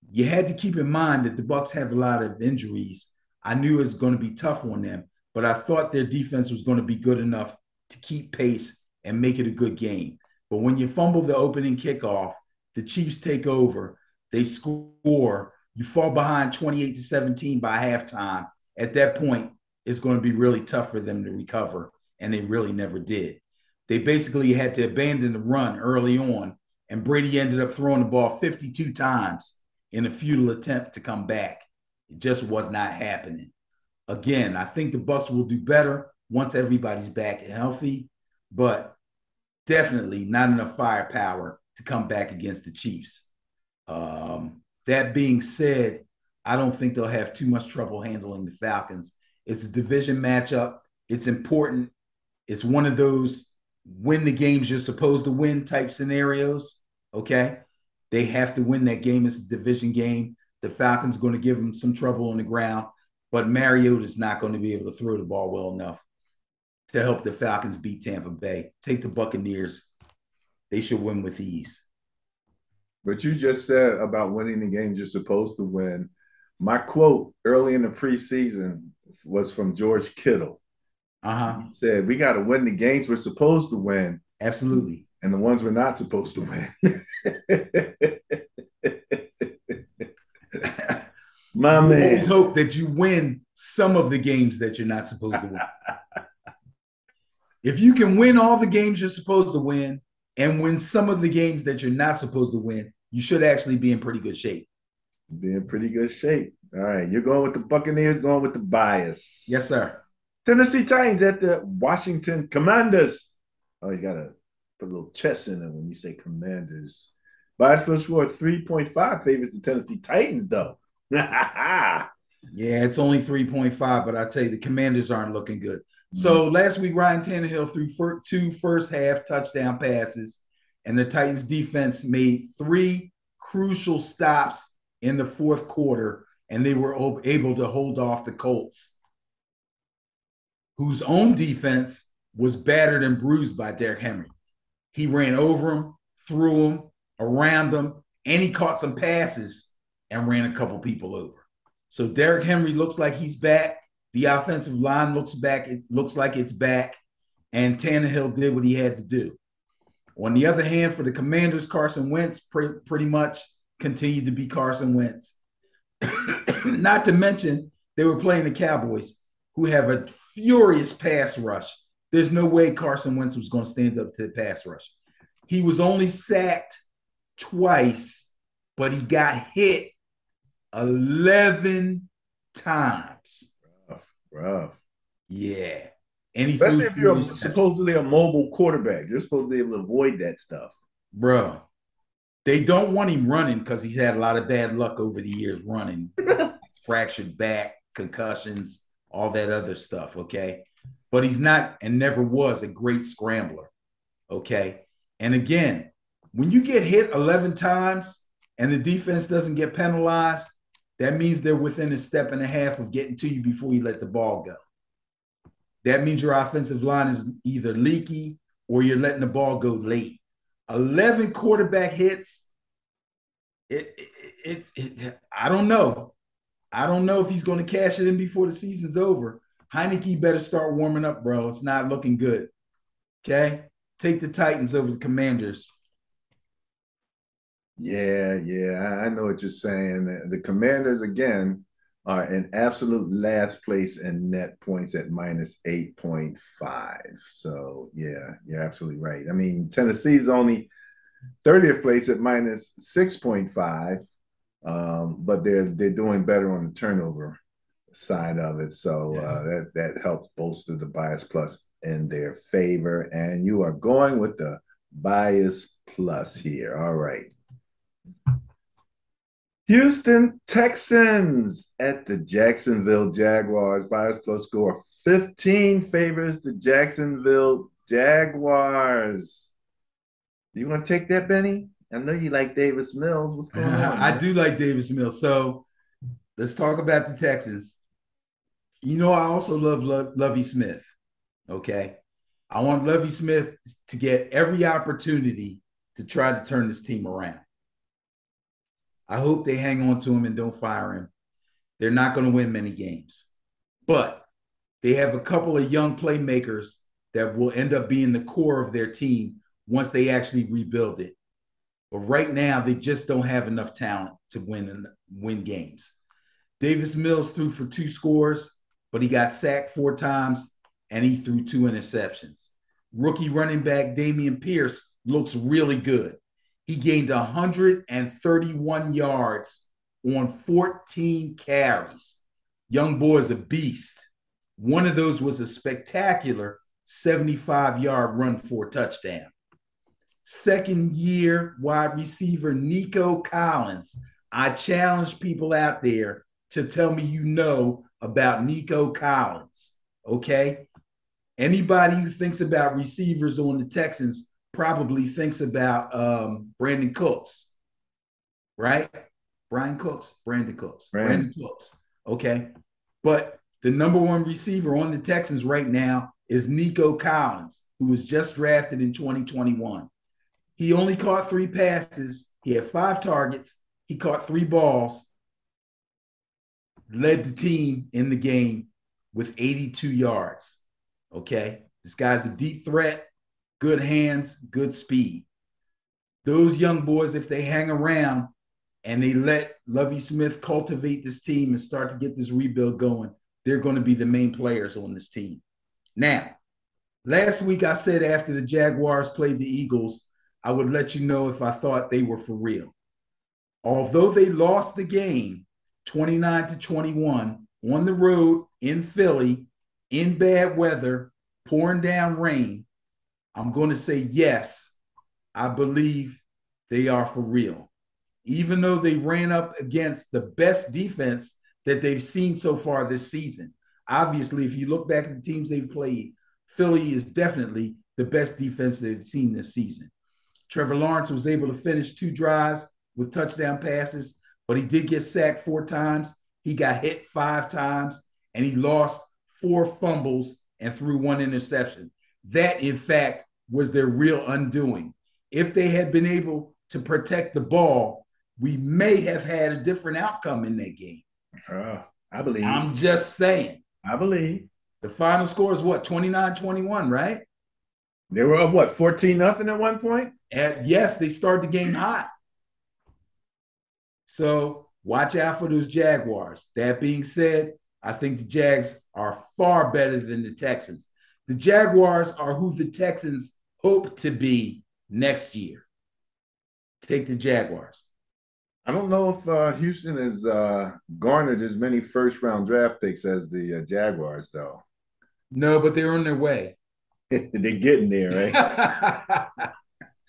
you had to keep in mind that the Bucks have a lot of injuries. I knew it was going to be tough on them, but I thought their defense was going to be good enough to keep pace and make it a good game. But when you fumble the opening kickoff, the Chiefs take over, they score, you fall behind 28-17 by halftime. At that point, it's going to be really tough for them to recover, and they really never did. They basically had to abandon the run early on, and Brady ended up throwing the ball 52 times in a futile attempt to come back. It just was not happening. Again, I think the Bucks will do better once everybody's back and healthy, but definitely not enough firepower to come back against the Chiefs. That being said, I don't think they'll have too much trouble handling the Falcons. It's a division matchup. It's important. It's one of those win the games you're supposed to win type scenarios. Okay. They have to win that game. It's a division game. The Falcons going to give them some trouble on the ground, but Mariota is not going to be able to throw the ball well enough to help the Falcons beat Tampa Bay. Take the Buccaneers. They should win with ease. But you just said about winning the games you're supposed to win. My quote early in the preseason was from George Kittle. He said, "We got to win the games we're supposed to win." Absolutely. And the ones we're not supposed to win. My you man. Always hope that you win some of the games that you're not supposed to win. If you can win all the games you're supposed to win and win some of the games that you're not supposed to win, you should actually be in pretty good shape. Be in pretty good shape. All right. You're going with the Buccaneers, going with the bias. Yes, sir. Tennessee Titans at the Washington Commanders. Oh, he's got to put a little chest in it when you say Commanders. Bias plus score 3.5 favors the Tennessee Titans, though. Yeah, it's only 3.5, but I tell you, the Commanders aren't looking good. So last week, Ryan Tannehill threw 2 first-half touchdown passes, and the Titans defense made 3 crucial stops in the fourth quarter and they were able to hold off the Colts, whose own defense was battered and bruised by Derrick Henry. He ran over him, through him, around him, and he caught some passes and ran a couple people over. So Derrick Henry looks like he's back. The offensive line looks back. It looks like it's back. And Tannehill did what he had to do. On the other hand, for the Commanders, Carson Wentz pretty much continued to be Carson Wentz. Not to mention, they were playing the Cowboys, who have a furious pass rush. There's no way Carson Wentz was going to stand up to the pass rush. He was only sacked twice, but he got hit 11 times. Rough. Yeah. And he Especially if you're supposedly a mobile quarterback. You're supposed to be able to avoid that stuff. Bro, they don't want him running because he's had a lot of bad luck over the years running. Fractured back, concussions, all that other stuff, okay? But he's not and never was a great scrambler, okay? And again, when you get hit 11 times and the defense doesn't get penalized, that means they're within a step and a half of getting to you before you let the ball go. That means your offensive line is either leaky or you're letting the ball go late. 11 quarterback hits, I don't know. I don't know if he's going to cash it in before the season's over. Heineke better start warming up, bro. It's not looking good. Okay? Take the Titans over the Commanders. Yeah, I know what you're saying. The Commanders, again, are in absolute last place in net points at minus 8.5. So, yeah, you're absolutely right. I mean, Tennessee's only 30th place at minus 6.5, but they're doing better on the turnover side of it. So that helps bolster the bias plus in their favor. And you are going with the bias plus here. All right. Houston Texans at the Jacksonville Jaguars. Bias plus score 15 favors the Jacksonville Jaguars. You want to take that, Benny? I know you like Davis Mills. What's going on? I do like Davis Mills. So let's talk about the Texans. You know, I also love Lovie Smith. Okay. I want Lovie Smith to get every opportunity to try to turn this team around. I hope they hang on to him and don't fire him. They're not going to win many games. But they have a couple of young playmakers that will end up being the core of their team once they actually rebuild it. But right now, they just don't have enough talent to win games. Davis Mills threw for 2 scores, but he got sacked 4 times, and he threw 2 interceptions. Rookie running back Damian Pierce looks really good. He gained 131 yards on 14 carries. Young boy is a beast. One of those was a spectacular 75-yard run for a touchdown. Second-year wide receiver Nico Collins. I challenge people out there to tell me you know about Nico Collins, okay? Anybody who thinks about receivers on the Texans probably thinks about Brandon Cooks, right? Brandon Cooks. Okay. But the number 1 receiver on the Texans right now is Nico Collins, who was just drafted in 2021. He only caught 3 passes. He had 5 targets. He caught 3 balls, led the team in the game with 82 yards. Okay. This guy's a deep threat. Good hands, good speed. Those young boys, if they hang around and they let Lovie Smith cultivate this team and start to get this rebuild going, they're going to be the main players on this team. Now, last week I said after the Jaguars played the Eagles, I would let you know if I thought they were for real. Although they lost the game 29-21 on the road in Philly, in bad weather, pouring down rain, I'm going to say yes, I believe they are for real. Even though they ran up against the best defense that they've seen so far this season. Obviously, if you look back at the teams they've played, Philly is definitely the best defense they've seen this season. Trevor Lawrence was able to finish 2 drives with touchdown passes, but he did get sacked 4 times. he got hit 5 times, and he lost 4 fumbles and threw 1 interception. That, in fact, was their real undoing. If they had been able to protect the ball, we may have had a different outcome in that game. I believe. I'm just saying. I believe. The final score is what, 29-21, right? They were up, what, 14-0 at one point? And yes, they started the game hot. So watch out for those Jaguars. That being said, I think the Jags are far better than the Texans. The Jaguars are who the Texans hope to be next year. Take the Jaguars. I don't know if Houston has garnered as many first-round draft picks as the Jaguars, though. No, but they're on their way. They're getting there, right?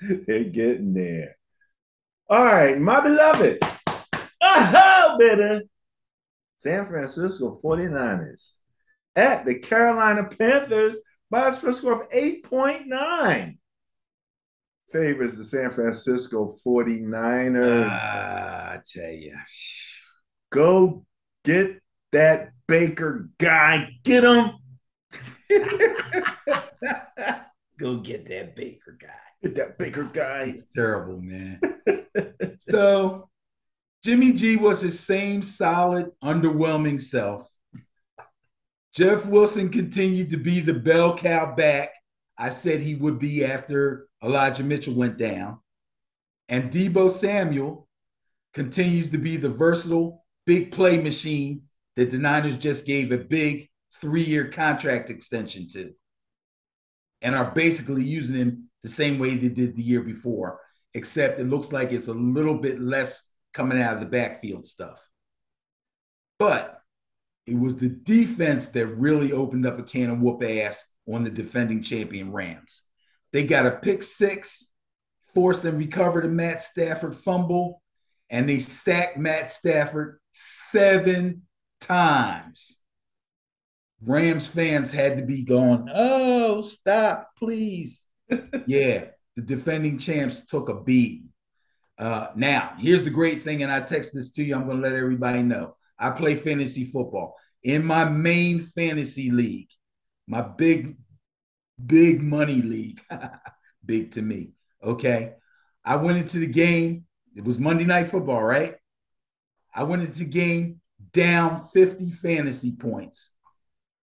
They're getting there. All right, my beloved. Oh, better. San Francisco 49ers at the Carolina Panthers by a score of 8.9. Favors the San Francisco 49ers. I tell you. Go get that Baker guy. Get him. Go get that Baker guy. Get that Baker guy. It's terrible, man. So Jimmy G was his same solid, underwhelming self. Jeff Wilson continued to be the bell cow back I said he would be after Elijah Mitchell went down. And Deebo Samuel continues to be the versatile, big play machine that the Niners just gave a big 3-year contract extension to, and are basically using him the same way they did the year before, except it looks like it's a little bit less coming out of the backfield stuff. But it was the defense that really opened up a can of whoop ass on the defending champion Rams. They got a pick six, forced and recovered a Matt Stafford fumble, and they sacked Matt Stafford 7 times. Rams fans had to be going, oh, stop, please. Yeah, the defending champs took a beating. Now, here's the great thing, and I text this to you. I'm going to let everybody know. I play fantasy football. In my main fantasy league, my big money league, big to me, okay? I went into the game. It was Monday Night Football, right? I went into the game down 50 fantasy points.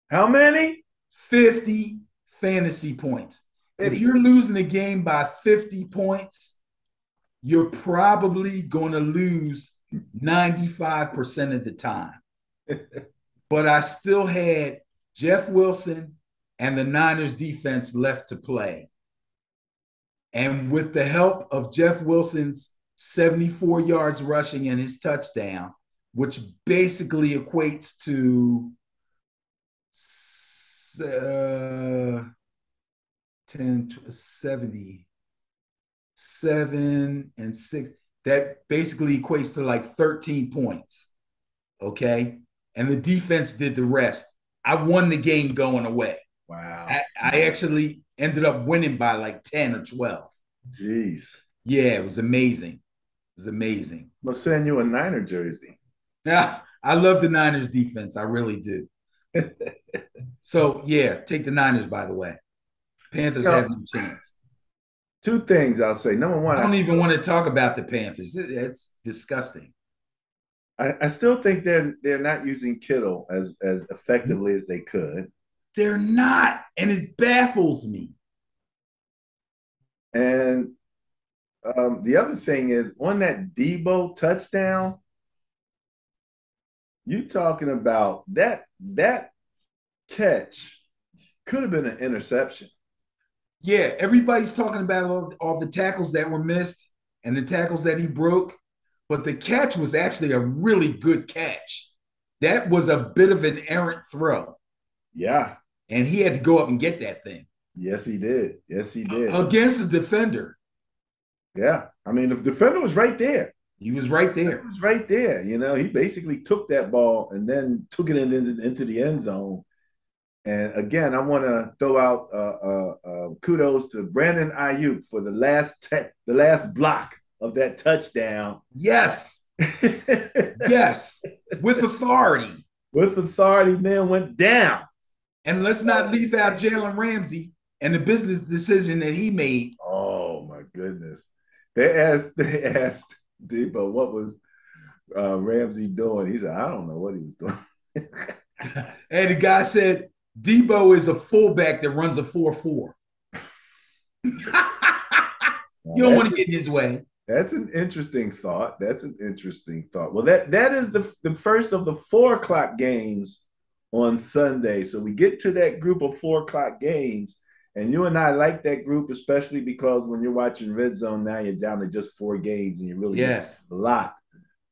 How many? 50 fantasy points. If you're losing a game by 50 points, you're probably going to lose 95% of the time. But I still had Jeff Wilson and the Niners defense left to play. And with the help of Jeff Wilson's 74 yards rushing and his touchdown, which basically equates to 7 and 6. That basically equates to like 13 points. Okay. And the defense did the rest. I won the game going away. Wow. I actually ended up winning by like 10 or 12. Jeez. Yeah, it was amazing. It was amazing. I'll send you a Niner jersey. Yeah, I love the Niners defense. I really do. So, yeah, take the Niners, by the way. Panthers have no chance. 2 things I'll say. Number one, I don't even want to talk about the Panthers. It's disgusting. I still think they're not using Kittle as effectively as they could. They're not, and it baffles me. And the other thing is, on that Deebo touchdown, you talking about that catch could have been an interception. Yeah, everybody's talking about all the tackles that were missed and the tackles that he broke, but the catch was actually a really good catch. That was a bit of an errant throw. Yeah. And he had to go up and get that thing. Yes, he did. Yes, he did. Against the defender. Yeah. I mean, the defender was right there. He was right there. He was right there. You know, he basically took that ball and then took it into the end zone. And again, I want to throw out kudos to Brandon Ayuk for the last block of that touchdown. Yes. Yes, with authority. With authority, man, went down. And let's not leave out Jalen Ramsey and the business decision that he made. Oh my goodness. They asked Debo what was Ramsey doing. He said, I don't know what he was doing. And the guy said, Debo is a fullback that runs a 4-4. You don't want to get in his way. That's an interesting thought. That's an interesting thought. Well, that is the first of the 4 o'clock games on Sunday. So we get to that group of 4 o'clock games, and you and I like that group, especially because when you're watching Red Zone now, you're down to just 4 games, and you really get a lot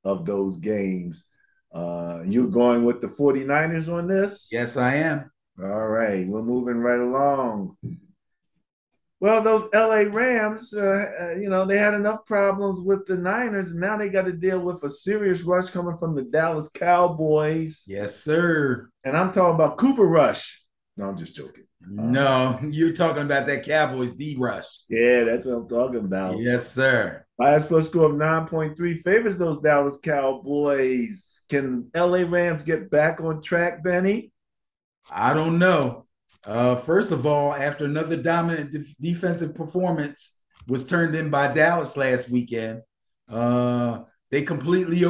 of those games. You're going with the 49ers on this? Yes, I am. All right, we're moving right along. Well, those LA Rams, they had enough problems with the Niners, and now they got to deal with a serious rush coming from the Dallas Cowboys. Yes, sir. And I'm talking about Cooper Rush. No, I'm just joking. No, you're talking about that Cowboys D rush. Yeah, that's what I'm talking about. Yes, sir. Highest plus score of 9.3 favors those Dallas Cowboys. Can LA Rams get back on track, Benny? I don't know. First of all, after another dominant defensive performance was turned in by Dallas last weekend, they completely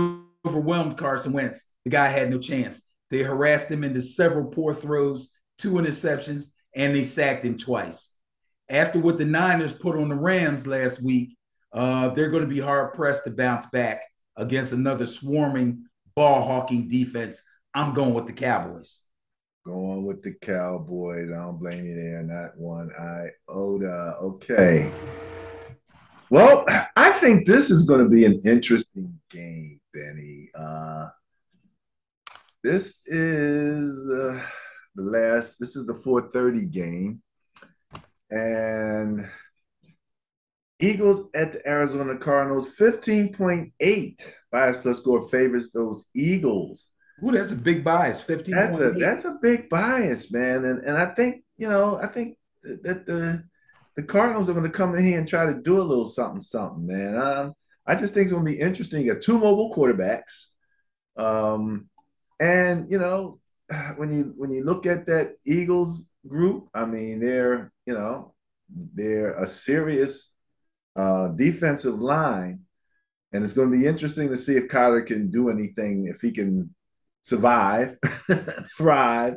overwhelmed Carson Wentz. The guy had no chance. They harassed him into several poor throws, 2 interceptions, and they sacked him twice. After what the Niners put on the Rams last week, they're going to be hard-pressed to bounce back against another swarming, ball-hawking defense. I'm going with the Cowboys. Going with the Cowboys. I don't blame you there. Not one iota. Okay. Well, I think this is going to be an interesting game, Benny. This is this is the 4:30 game. And Eagles at the Arizona Cardinals, 15.8 bias plus score favors those Eagles. Ooh, that's a big bias, 15.8. That's a big bias, man. And I think, that the Cardinals are going to come in here and try to do a little something, man. I just think it's going to be interesting. You got 2 mobile quarterbacks. And when you look at that Eagles group, I mean, they're a serious defensive line, and it's going to be interesting to see if Kyler can do anything, if he can survive, thrive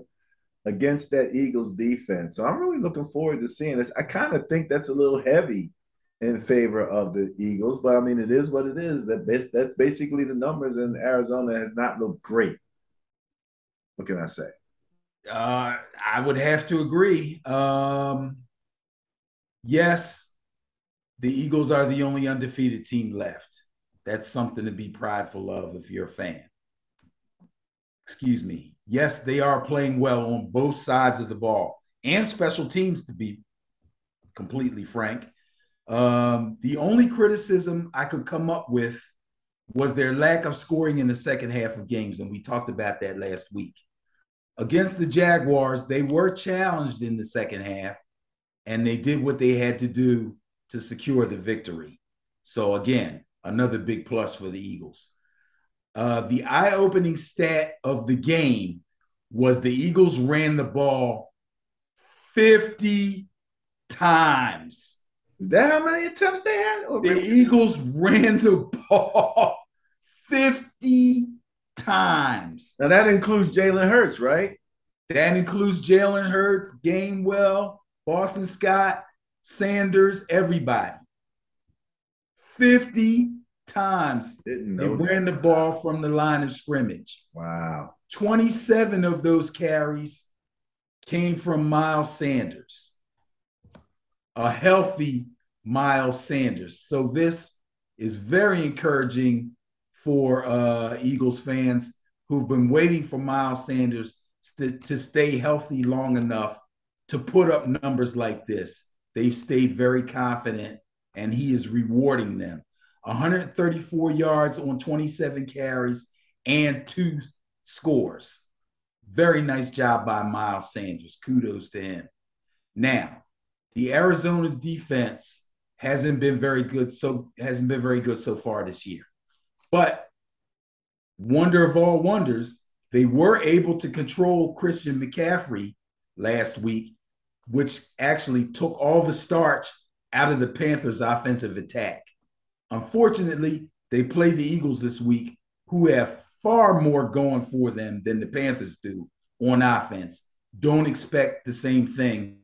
against that Eagles defense. So I'm really looking forward to seeing this. I kind of think that's a little heavy in favor of the Eagles, but I mean, it is what it is. That's basically the numbers, and Arizona has not looked great. What can I say? I would have to agree. Yes, the Eagles are the only undefeated team left. That's something to be prideful of if you're a fan. Excuse me. Yes, they are playing well on both sides of the ball and special teams, to be completely frank. The only criticism I could come up with was their lack of scoring in the second half of games, and we talked about that last week. Against the Jaguars, they were challenged in the second half, and they did what they had to do to secure the victory. So again, another big plus for the Eagles. The eye-opening stat of the game was the Eagles ran the ball 50 times. Is that how many attempts they had? The Eagles ran the ball 50 times. Now that includes Jalen Hurts, right? That includes Jalen Hurts, Gainwell, Boston Scott, Sanders, everybody. 50 times they ran the ball from the line of scrimmage. Wow. 27 of those carries came from Miles Sanders, a healthy Miles Sanders. So this is very encouraging for Eagles fans who've been waiting for Miles Sanders to stay healthy long enough to put up numbers like this. They've stayed very confident, and he is rewarding them. 134 yards on 27 carries and 2 scores. Very nice job by Miles Sanders. Kudos to him. Now, the Arizona defense hasn't been very good so far this year. But wonder of all wonders, they were able to control Christian McCaffrey last week, which actually took all the starch out of the Panthers' offensive attack. Unfortunately, they play the Eagles this week, who have far more going for them than the Panthers do on offense. Don't expect the same thing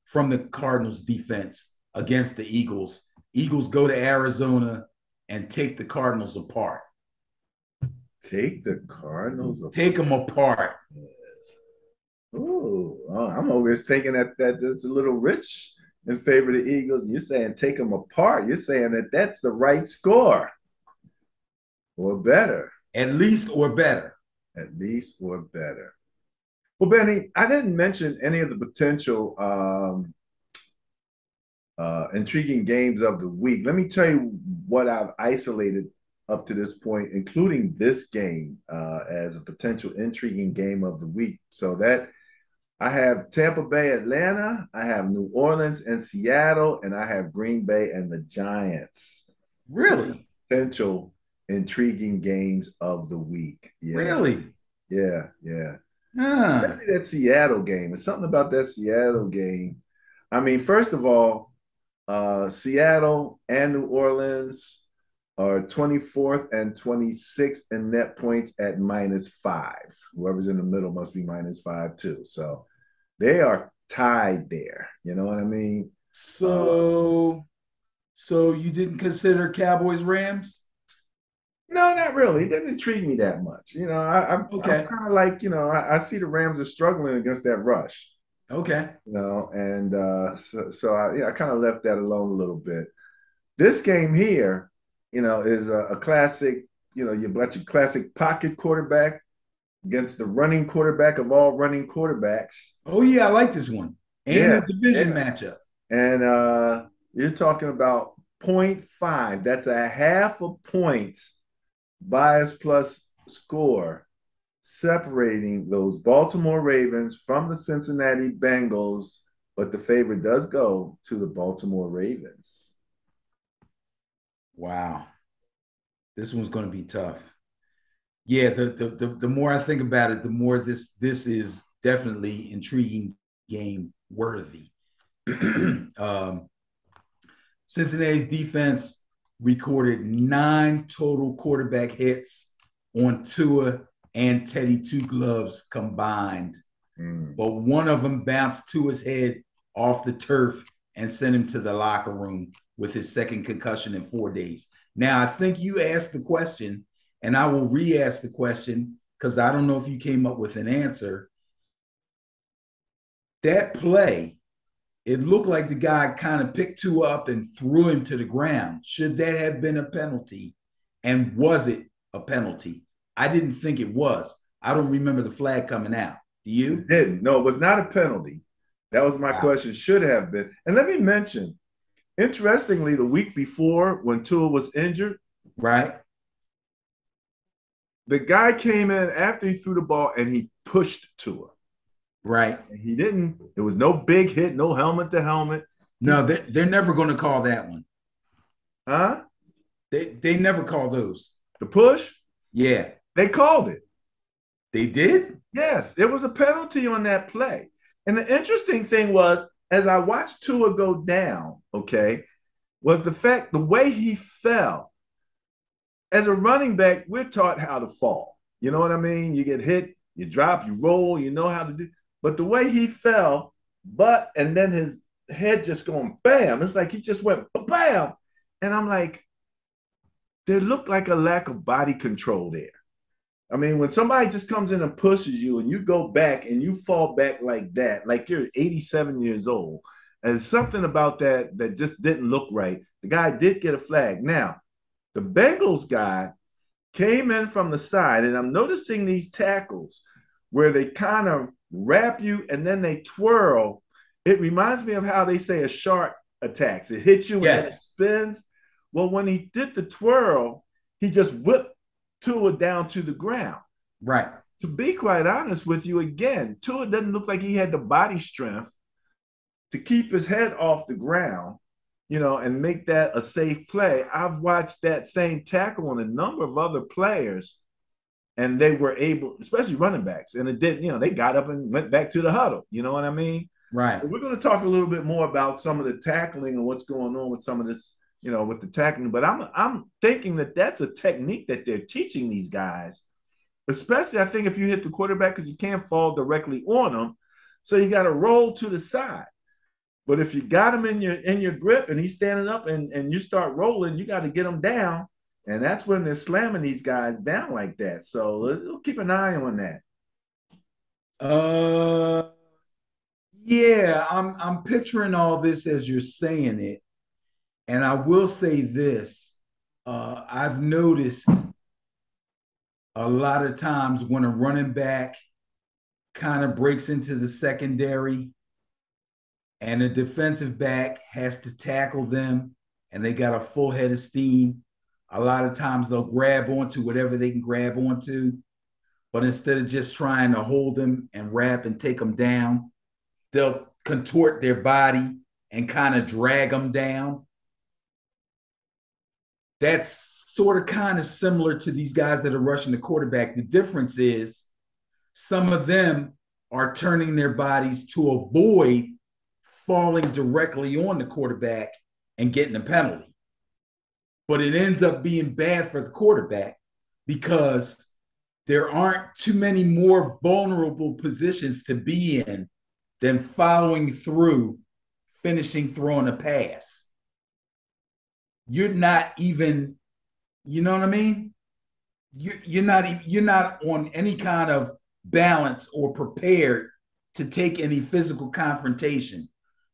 from the Cardinals defense against the Eagles. Eagles go to Arizona and take the Cardinals apart. Take the Cardinals apart. Take them apart. Ooh, I'm always thinking that that's a little rich in favor of the Eagles. You're saying take them apart. You're saying that that's the right score or better. At least or better. At least or better. Well, Benny, I didn't mention any of the potential intriguing games of the week. Let me tell you what I've isolated up to this point, including this game as a potential intriguing game of the week. So that I have Tampa Bay, Atlanta, I have New Orleans and Seattle, and I have Green Bay and the Giants. Really? Potential intriguing games of the week. Yeah. Really? Yeah, yeah. Especially that Seattle game. There's something about that Seattle game. I mean, first of all, Seattle and New Orleans are 24th and 26th in net points at -5. Whoever's in the middle must be -5 too. So they are tied there. You know what I mean? So you didn't consider Cowboys Rams? No, not really. It didn't intrigue me that much. I'm kind of like, I see the Rams are struggling against that rush. Okay. And so I kind of left that alone a little bit. This game here, is a classic, you've got your classic pocket quarterback against the running quarterback of all running quarterbacks. Oh, yeah, I like this one. And the division matchup. And you're talking about 0.5. That's a half a point bias plus score separating those Baltimore Ravens from the Cincinnati Bengals, but the favor does go to the Baltimore Ravens. Wow. This one's going to be tough. Yeah, the more I think about it, the more this is definitely intriguing game worthy. Cincinnati's defense recorded 9 total quarterback hits on Tua and Teddy Two Gloves combined. But one of them bounced Tua's head off the turf and sent him to the locker room with his second concussion in 4 days. Now, I think you asked the question, and I will re-ask the question because I don't know if you came up with an answer. That play, it looked like the guy kind of picked Tua up and threw him to the ground. Should that have been a penalty? And was it a penalty? I didn't think it was. I don't remember the flag coming out. Do you? It didn't. No, it was not a penalty. That was my question. Should have been. And let me mention, interestingly, the week before when Tua was injured, right, the guy came in after he threw the ball and he pushed Tua. Right. And he didn't. It was no big hit, no helmet to helmet. No, they're never going to call that one. Huh? They never call those. The push? Yeah. They called it. They did? Yes. It was a penalty on that play. And the interesting thing was, as I watched Tua go down, okay, was the fact the way he fell. As a running back, we're taught how to fall. You know what I mean? You get hit, you drop, you roll, you know how to do. But the way he fell, and then his head just going bam. It's like he just went bam. And I'm like, there looked like a lack of body control there. I mean, when somebody just comes in and pushes you and you go back and you fall back like that, like you're 87 years old, there's something about that that just didn't look right. The guy did get a flag. Now, the Bengals guy came in from the side, and I'm noticing these tackles where they kind of wrap you and then they twirl. It reminds me of how they say a shark attacks. It hits you and then it spins. Well, when he did the twirl, he just whipped Tua down to the ground. Right. To be quite honest with you, again, Tua doesn't look like he had the body strength to keep his head off the ground, and make that a safe play. I've watched that same tackle on a number of other players and they were able, especially running backs, and it didn't, they got up and went back to the huddle. You know what I mean? Right. So we're going to talk a little bit more about some of the tackling and what's going on with some of this, with the tackling. But I'm thinking that that's a technique that they're teaching these guys, especially I think if you hit the quarterback, because you can't fall directly on them, so you got to roll to the side. But if you got him in your grip and he's standing up and you start rolling, you got to get him down. And that's when they're slamming these guys down like that. So we'll keep an eye on that. Yeah, I'm picturing all this as you're saying it. And I will say this. I've noticed a lot of times when a running back kind of breaks into the secondary and a defensive back has to tackle them and they got a full head of steam, a lot of times they'll grab onto whatever they can grab onto. But instead of just trying to hold them and wrap and take them down, they'll contort their body and kind of drag them down. That's sort of kind of similar to these guys that are rushing the quarterback. The difference is some of them are turning their bodies to avoid falling directly on the quarterback and getting a penalty. But it ends up being bad for the quarterback because there aren't too many more vulnerable positions to be in than following through, finishing throwing a pass. You're not even, you know what I mean? You're not on any kind of balance or prepared to take any physical confrontation,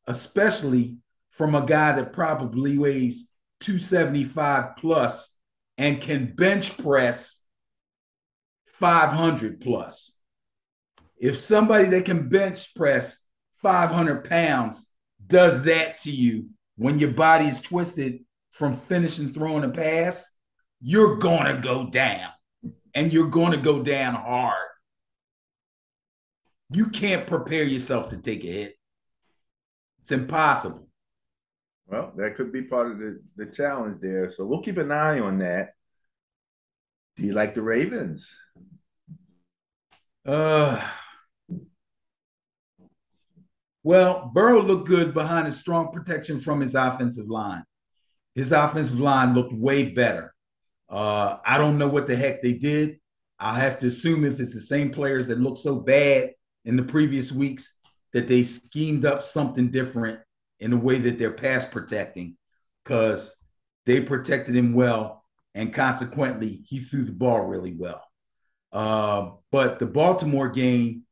especially from a guy that probably weighs 275 plus and can bench press 500 plus. If somebody that can bench press 500 pounds does that to you when your body is twisted from finishing throwing a pass, you're going to go down, and you're going to go down hard. You can't prepare yourself to take a hit. It's impossible. Well, that could be part of the challenge there. So we'll keep an eye on that. Do you like the Ravens? Well, Burrow looked good behind his strong protection from his offensive line. His offensive line looked way better. I don't know what the heck they did. I'll have to assume if it's the same players that looked so bad in the previous weeks that they schemed up something different in the way that they're pass protecting, because they protected him well, and consequently, he threw the ball really well. But the Baltimore game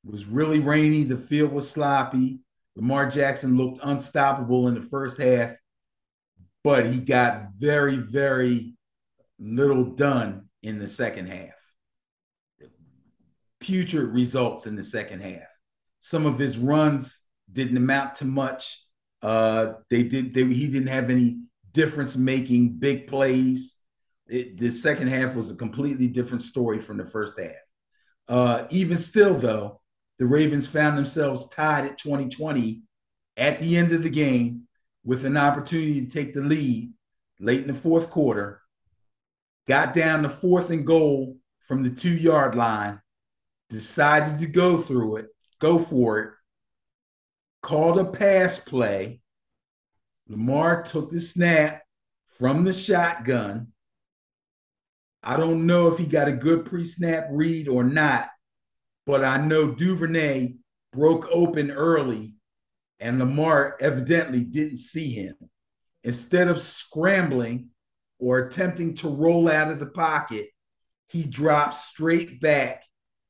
was really rainy. The field was sloppy. Lamar Jackson looked unstoppable in the first half, but he got very, very little done in the second half. Putrid results in the second half. Some of his runs didn't amount to much. He didn't have any difference-making big plays. The second half was a completely different story from the first half. Even still, though, the Ravens found themselves tied at 20-20 at the end of the game with an opportunity to take the lead late in the fourth quarter, got down to 4th and goal from the 2-yard line, decided to go for it, called a pass play. Lamar took the snap from the shotgun. I don't know if he got a good pre-snap read or not, but I know Duvernay broke open early and Lamar evidently didn't see him. Instead of scrambling or attempting to roll out of the pocket, he dropped straight back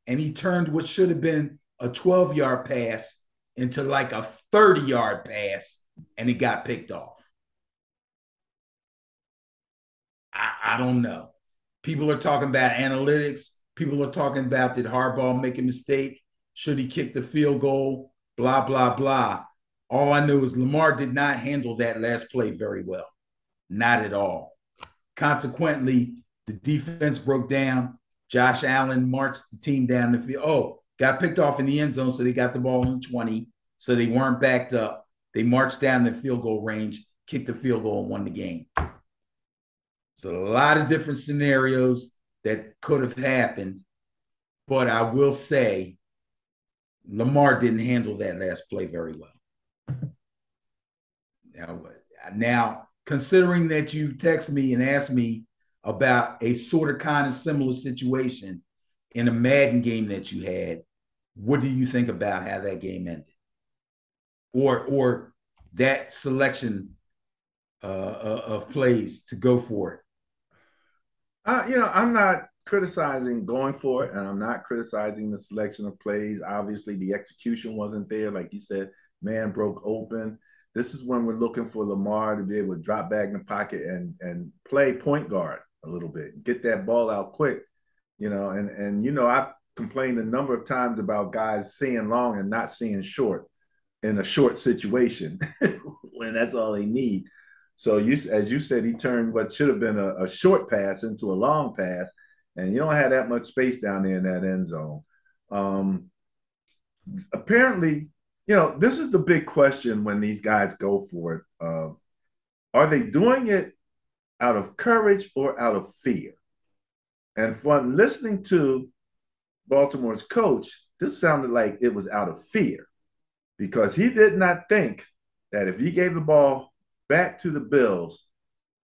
and he turned what should have been a 12-yard pass into like a 30-yard pass, and it got picked off. I don't know. People are talking about analytics. People are talking about, did Harbaugh make a mistake? Should he kick the field goal? Blah, blah, blah. All I know is Lamar did not handle that last play very well. Not at all. Consequently, the defense broke down. Josh Allen marched the team down the field. Oh, got picked off in the end zone, so they got the ball in 20, so they weren't backed up. They marched down the field goal range, kicked the field goal, and won the game. So a lot of different scenarios. that could have happened. But I will say Lamar didn't handle that last play very well. Now, considering that you text me and asked me about a sort of kind of similar situation in a Madden game that you had, what do you think about how that game ended? Or that selection of plays to go for it? I'm not criticizing going for it, and I'm not criticizing the selection of plays. Obviously, the execution wasn't there. Like you said, man broke open. This is when we're looking for Lamar to be able to drop back in the pocket and play point guard a little bit, get that ball out quick. I've complained a number of times about guys seeing long and not seeing short in a short situation when that's all they need. So as you said, he turned what should have been a short pass into a long pass, and you don't have that much space down there in that end zone. Apparently, this is the big question when these guys go for it. Are they doing it out of courage or out of fear? And from listening to Baltimore's coach, this sounded like it was out of fear, because he did not think that if he gave the ball back to the Bills,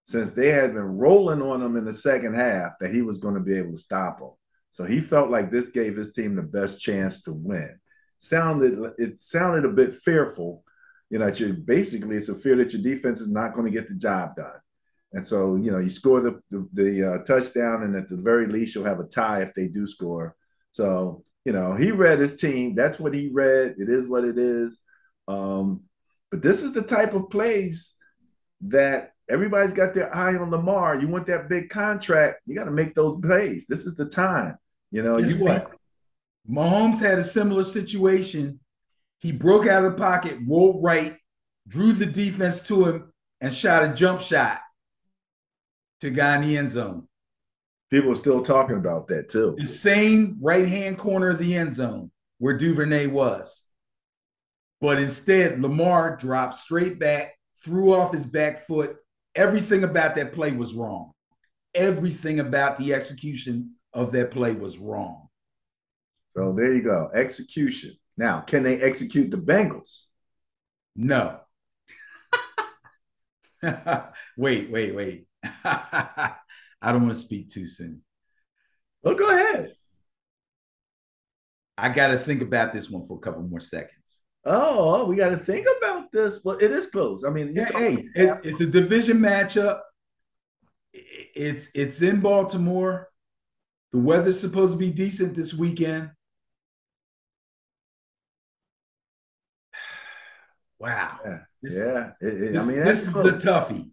since they had been rolling on them in the second half, that he was going to be able to stop them. So he felt like this gave his team the best chance to win. It sounded a bit fearful, it's a fear that your defense is not going to get the job done. And so, you score the touchdown, and at the very least, you'll have a tie if they do score. So, he read his team. That's what he read. It is what it is. But this is the type of plays that everybody's got their eye on Lamar. You want that big contract, you got to make those plays. This is the time. Guess what? Mahomes had a similar situation. He broke out of the pocket, rolled right, drew the defense to him, and shot a jump shot to guy in the end zone. People are still talking about that too. The same right-hand corner of the end zone where Duvernay was. But instead, Lamar dropped straight back, threw off his back foot. Everything about that play was wrong. Everything about the execution of that play was wrong. So there you go. Execution. Now, can they execute the Bengals? No. Wait. I don't want to speak too soon. Well, go ahead. I got to think about this one for a couple more seconds. Oh, we got to think about this. Well, it is close. I mean, it's a division matchup. It's in Baltimore. The weather's supposed to be decent this weekend. Wow. This is the toughie.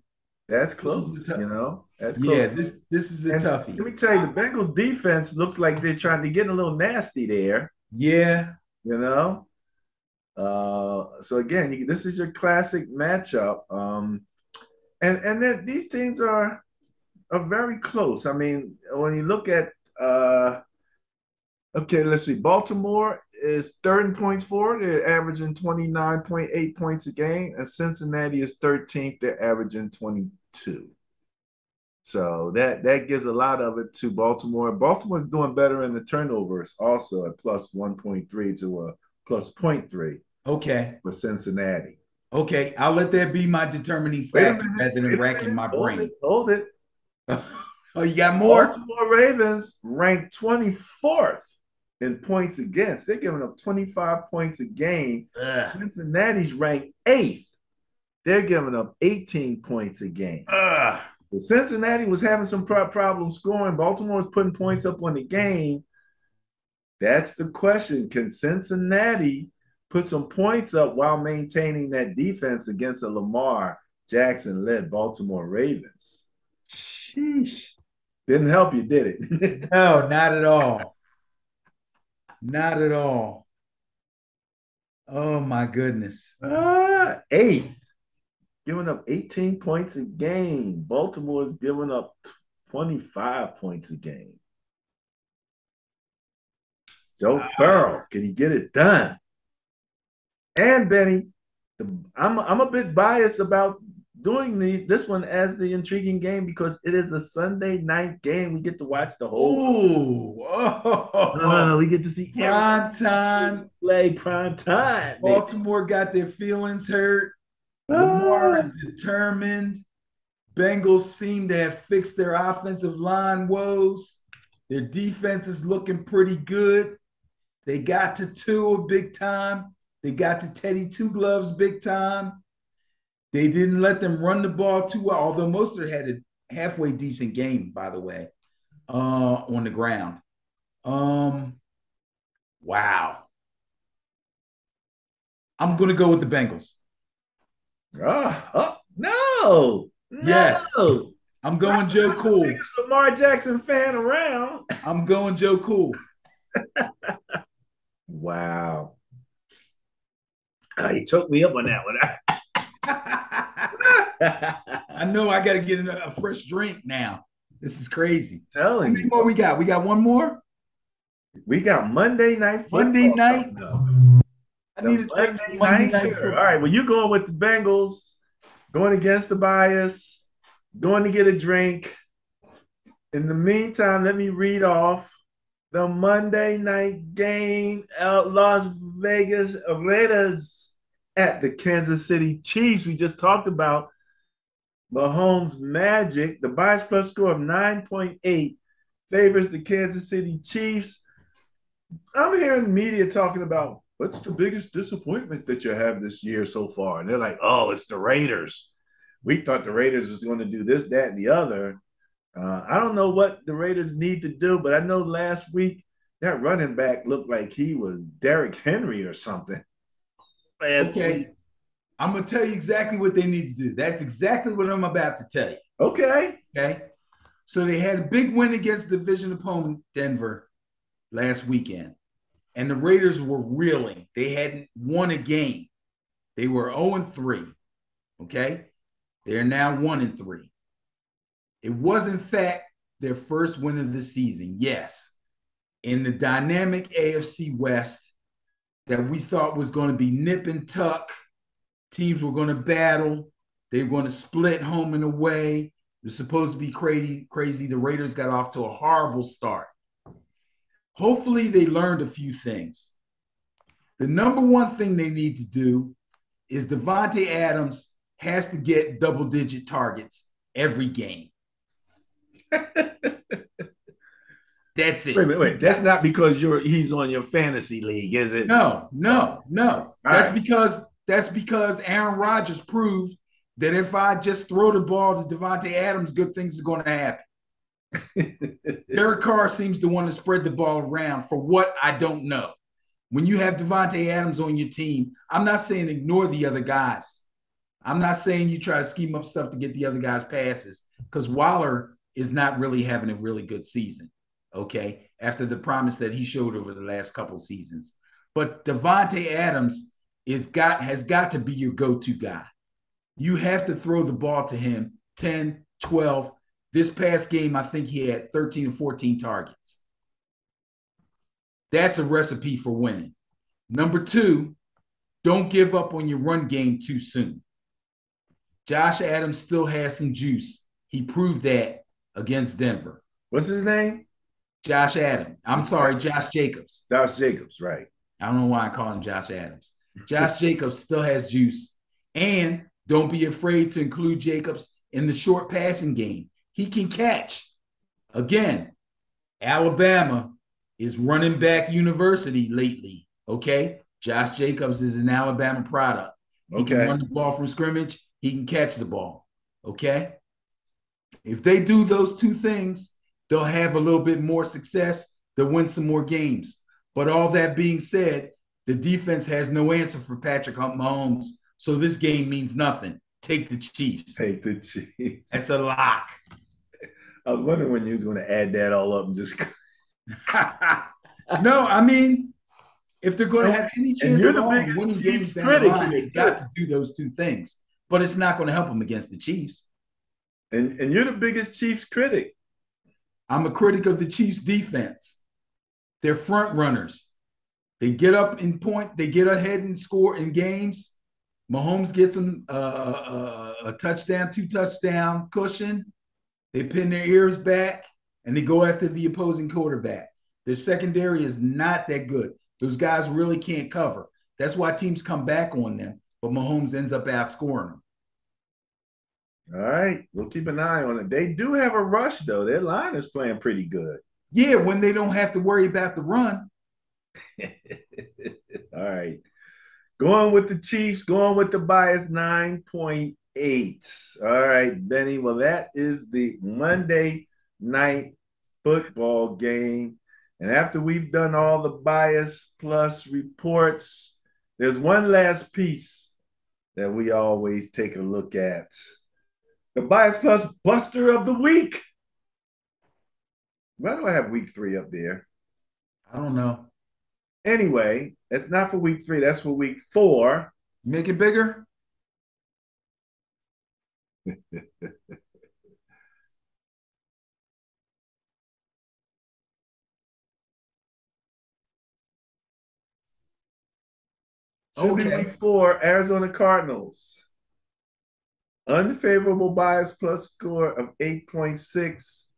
That's close. That's close. Yeah, this is a toughie. Let me tell you, the Bengals defense looks like they're trying to get a little nasty there. Yeah. So again, this is your classic matchup. And then these teams are very close. I mean, when you look at let's see. Baltimore is third in points for. They're averaging 29.8 points a game, and Cincinnati is 13th. They're averaging 22. So that gives a lot of it to Baltimore. Baltimore's doing better in the turnovers, also at plus 1.3 to a plus 0.3. Okay. For Cincinnati. Okay, I'll let that be my determining factor rather than racking my brain. Hold it. Oh, you got more? Baltimore Ravens ranked 24th in points against. They're giving up 25 points a game. Cincinnati's ranked 8th. They're giving up 18 points a game. But Cincinnati was having some problems scoring. Baltimore was putting points up on the game. That's the question. Can Cincinnati put some points up while maintaining that defense against a Lamar Jackson-led Baltimore Ravens? Sheesh. Didn't help you, did it? No, not at all. Not at all. Oh, my goodness. 8th. Giving up 18 points a game. Baltimore's giving up 25 points a game. Joe Burrow, can he get it done? And Benny, I'm a bit biased about doing this one as the intriguing game because it is a Sunday night game. We get to watch the whole. Ooh, We get to see prime time. play prime time. Baby. Baltimore got their feelings hurt. Lamar Ah. is determined. Bengals seem to have fixed their offensive line woes. Their defense is looking pretty good. They got to Tua big time. They got to Teddy Two Gloves big time. They didn't let them run the ball too well, although Mostert had a halfway decent game, by the way, on the ground. Wow. I'm going to go with the Bengals. No. Yes. I'm going Joe Cool. Biggest Lamar Jackson fan around. I'm going Joe Cool. Wow. He took me up on that one. I know I got to get a fresh drink now. This is crazy. How many more we got? We got one more? We got Monday Night Football. Monday night? I need a drink for Monday night Football. All right, well, you're going with the Bengals, going against the bias, going to get a drink. In the meantime, let me read off the Monday night game out Las Vegas Raiders at the Kansas City Chiefs. We just talked about Mahomes' magic. The bias plus score of 9.8 favors the Kansas City Chiefs. I'm hearing the media talking about what's the biggest disappointment that you have this year so far? And they're like, oh, it's the Raiders. We thought the Raiders was going to do this, that, and the other. I don't know what the Raiders need to do, but I know last week that running back looked like he was Derrick Henry or something. Okay. I'm going to tell you exactly what they need to do. That's exactly what I'm about to tell you. Okay. So they had a big win against division opponent Denver last weekend, and the Raiders were reeling. They hadn't won a game. They were 0-3. Okay. They're now 1-3. It was, in fact, their first win of the season. Yes. In the dynamic AFC West that we thought was going to be nip and tuck. Teams were going to battle. They were going to split home and away. It was supposed to be crazy. The Raiders got off to a horrible start. Hopefully, they learned a few things. The number one thing they need to do is Davante Adams has to get double-digit targets every game. That's it. Wait. That's not because he's on your fantasy league, is it? No. That's because Aaron Rodgers proved that if I just throw the ball to Davante Adams, good things are going to happen. Derek Carr seems to want to spread the ball around for what I don't know. When you have Davante Adams on your team, I'm not saying ignore the other guys. I'm not saying you try to scheme up stuff to get the other guys passes, because Waller is not really having a really good season, okay, after the promise that he showed over the last couple seasons. But Davante Adams has got to be your go-to guy. You have to throw the ball to him 10, 12. This past game, I think he had 13 or 14 targets. That's a recipe for winning. Number two, don't give up on your run game too soon. Josh Adams still has some juice. He proved that against Denver. What's his name? Josh Adams. I'm sorry, Josh Jacobs. Josh Jacobs, right. I don't know why I call him Josh Adams. Josh Jacobs still has juice. And don't be afraid to include Jacobs in the short passing game. He can catch. Again, Alabama is running back university lately, okay? Josh Jacobs is an Alabama product. He can run the ball from scrimmage. He can catch the ball, okay? If they do those two things, they'll have a little bit more success. They'll win some more games. But all that being said, the defense has no answer for Patrick Mahomes, so this game means nothing. Take the Chiefs. Take the Chiefs. That's a lock. I was wondering when you was going to add that all up and just No, I mean, if they're going to have any chance at all of winning games down the line, they've got to do those two things. But it's not going to help them against the Chiefs. And you're the biggest Chiefs critic. I'm a critic of the Chiefs defense. They're front runners. They get up in point. They get ahead and score in games. Mahomes gets them a touchdown, 2 touchdown cushion. They pin their ears back and they go after the opposing quarterback. Their secondary is not that good. Those guys really can't cover. That's why teams come back on them, but Mahomes ends up outscoring them. All right, we'll keep an eye on it. They do have a rush though. Their line is playing pretty good. Yeah, when they don't have to worry about the run. All right. Going with the Chiefs, going with the bias 9.8. All right, Benny. Well, that is the Monday night football game. And after we've done all the bias plus reports, there's one last piece that we always take a look at. The bias plus buster of the week. Why do I have week 3 up there? I don't know. Anyway, it's not for week 3. That's for week 4. Make it bigger. Should be week 4, Arizona Cardinals. Unfavorable bias plus score of 8.6,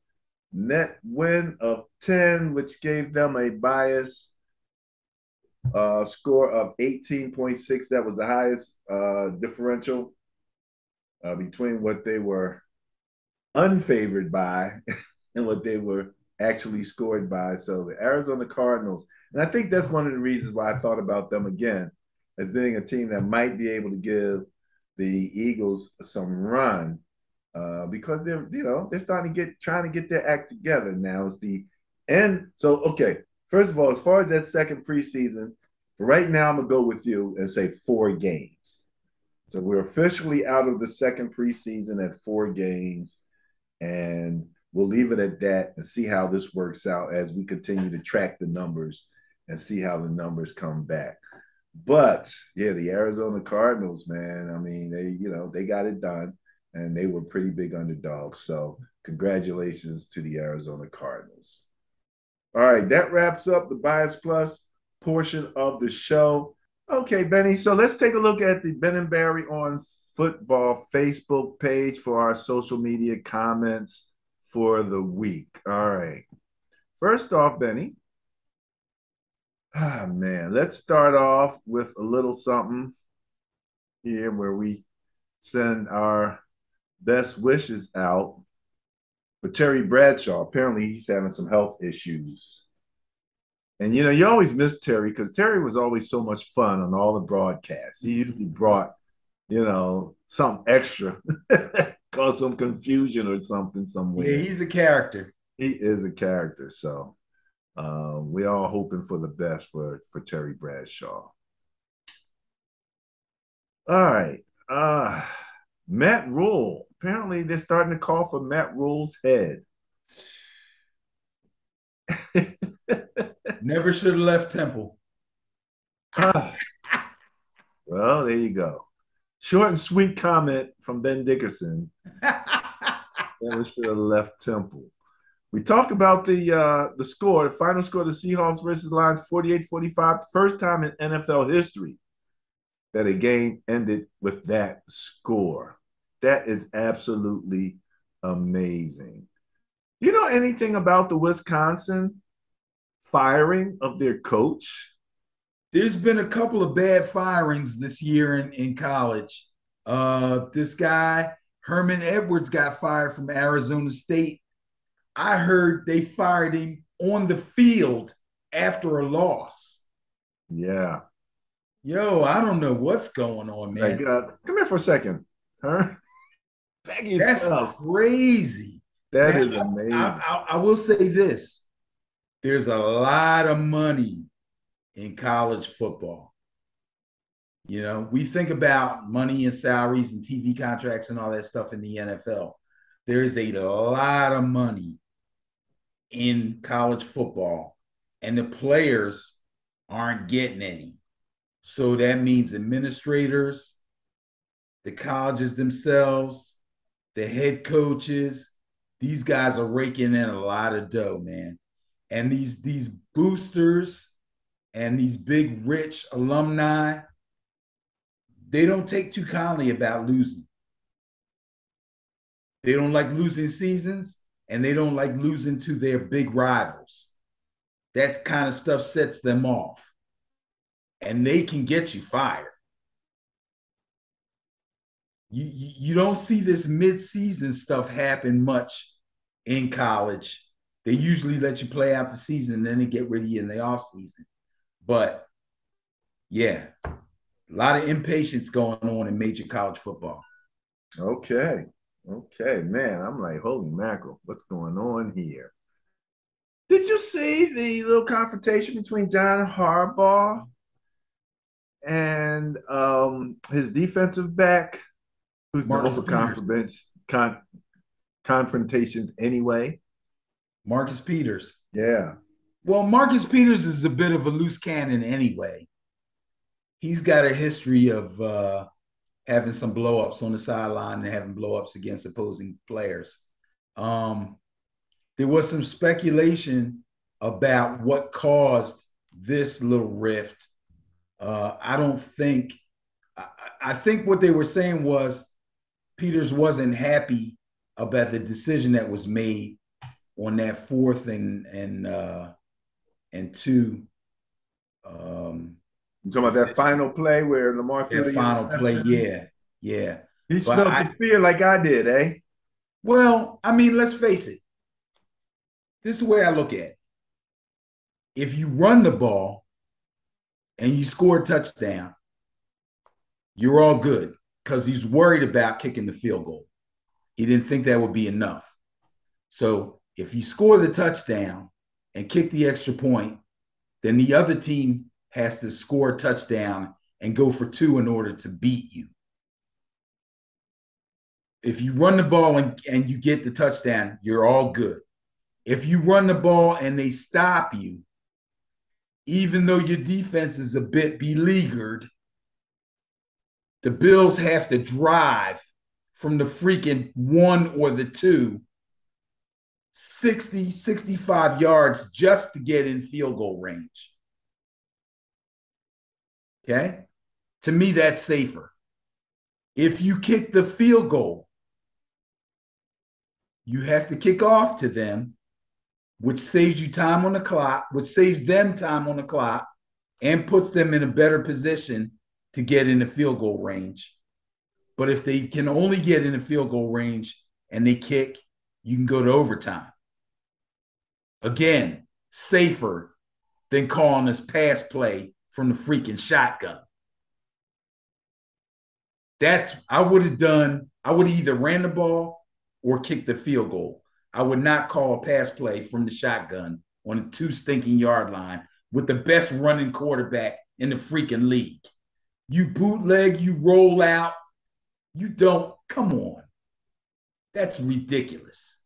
net win of 10, which gave them a bias score of 18.6. That was the highest differential between what they were unfavored by and what they were actually scored by. So the Arizona Cardinals, and I think that's one of the reasons why I thought about them again as being a team that might be able to give the Eagles some run because they're starting to trying to get their act together now. It's the end. So okay, first of all, as far as that second preseason, for right now I'm gonna go with you and say 4 games. So we're officially out of the second preseason at 4 games, and we'll leave it at that and see how this works out as we continue to track the numbers and see how the numbers come back. But yeah, the Arizona Cardinals, man, I mean, they got it done and they were pretty big underdogs. So congratulations to the Arizona Cardinals. All right, that wraps up the Bias Plus portion of the show. Okay, Benny, so let's take a look at the Ben and Barry on Football Facebook page for our social media comments for the week. All right. First off, Benny, man, let's start off with a little something here where we send our best wishes out for Terry Bradshaw. Apparently, he's having some health issues. And, you always miss Terry because Terry was always so much fun on all the broadcasts. He usually brought, something extra, cause some confusion or something somewhere. Yeah, he's a character. He is a character. So we all hoping for the best for Terry Bradshaw. All right. Matt Rule. Apparently, they're starting to call for Matt Rule's head. Never should have left Temple. Well, there you go. Short and sweet comment from Ben Dickerson. Never should have left Temple. We talked about the score, the final score of the Seahawks versus the Lions, 48-45. First time in NFL history that a game ended with that score. That is absolutely amazing. Do you know anything about the Wisconsin firing of their coach? There's been a couple of bad firings this year in college. This guy, Herman Edwards, got fired from Arizona State. I heard they fired him on the field after a loss. Yeah. Yo, I don't know what's going on, man. Come here for a second. Huh? That's crazy. That is amazing. I will say this. There's a lot of money in college football. We think about money and salaries and TV contracts and all that stuff in the NFL. There's a lot of money in college football, and the players aren't getting any. So that means administrators, the colleges themselves, the head coaches, these guys are raking in a lot of dough, man. And these boosters and these big rich alumni, they don't take too kindly about losing. They don't like losing seasons, and they don't like losing to their big rivals. That kind of stuff sets them off, and they can get you fired. You don't see this mid-season stuff happen much in college. They usually let you play out the season and then they get rid of you in the off season. But yeah, a lot of impatience going on in major college football. Okay. Okay, man. I'm like, holy mackerel, what's going on here? Did you see the little confrontation between John Harbaugh and his defensive back, who's known Marcus for Peters. confrontations anyway? Marcus Peters. Yeah. Well, Marcus Peters is a bit of a loose cannon anyway. He's got a history of having some blowups on the sideline and having blowups against opposing players. There was some speculation about what caused this little rift. I don't think, I think what they were saying was Peters wasn't happy about the decision that was made on that fourth and two. You talking about that final play where Lamar threw That the final play, interception? yeah. He But smelled the fear like I did, eh? well, I mean, let's face it. This is the way I look at it. If you run the ball and you score a touchdown, you're all good because he's worried about kicking the field goal. He didn't think that would be enough. So if you score the touchdown and kick the extra point, then the other team has to score a touchdown and go for two in order to beat you. If you run the ball and you get the touchdown, you're all good. If you run the ball and they stop you, even though your defense is a bit beleaguered, the Bills have to drive from the freaking one or the two 60, 65 yards just to get in field goal range. Okay? To me, that's safer. If you kick the field goal, you have to kick off to them, which saves you time on the clock, which saves them time on the clock, and puts them in a better position to get in the field goal range. But if they can only get in the field goal range and they kick, you can go to overtime. Again, safer than calling this pass play from the freaking shotgun. I would have either ran the ball or kicked the field goal. I would not call a pass play from the shotgun on a 2 stinking yard line with the best running quarterback in the freaking league. You bootleg, you roll out, you don't, come on. That's ridiculous.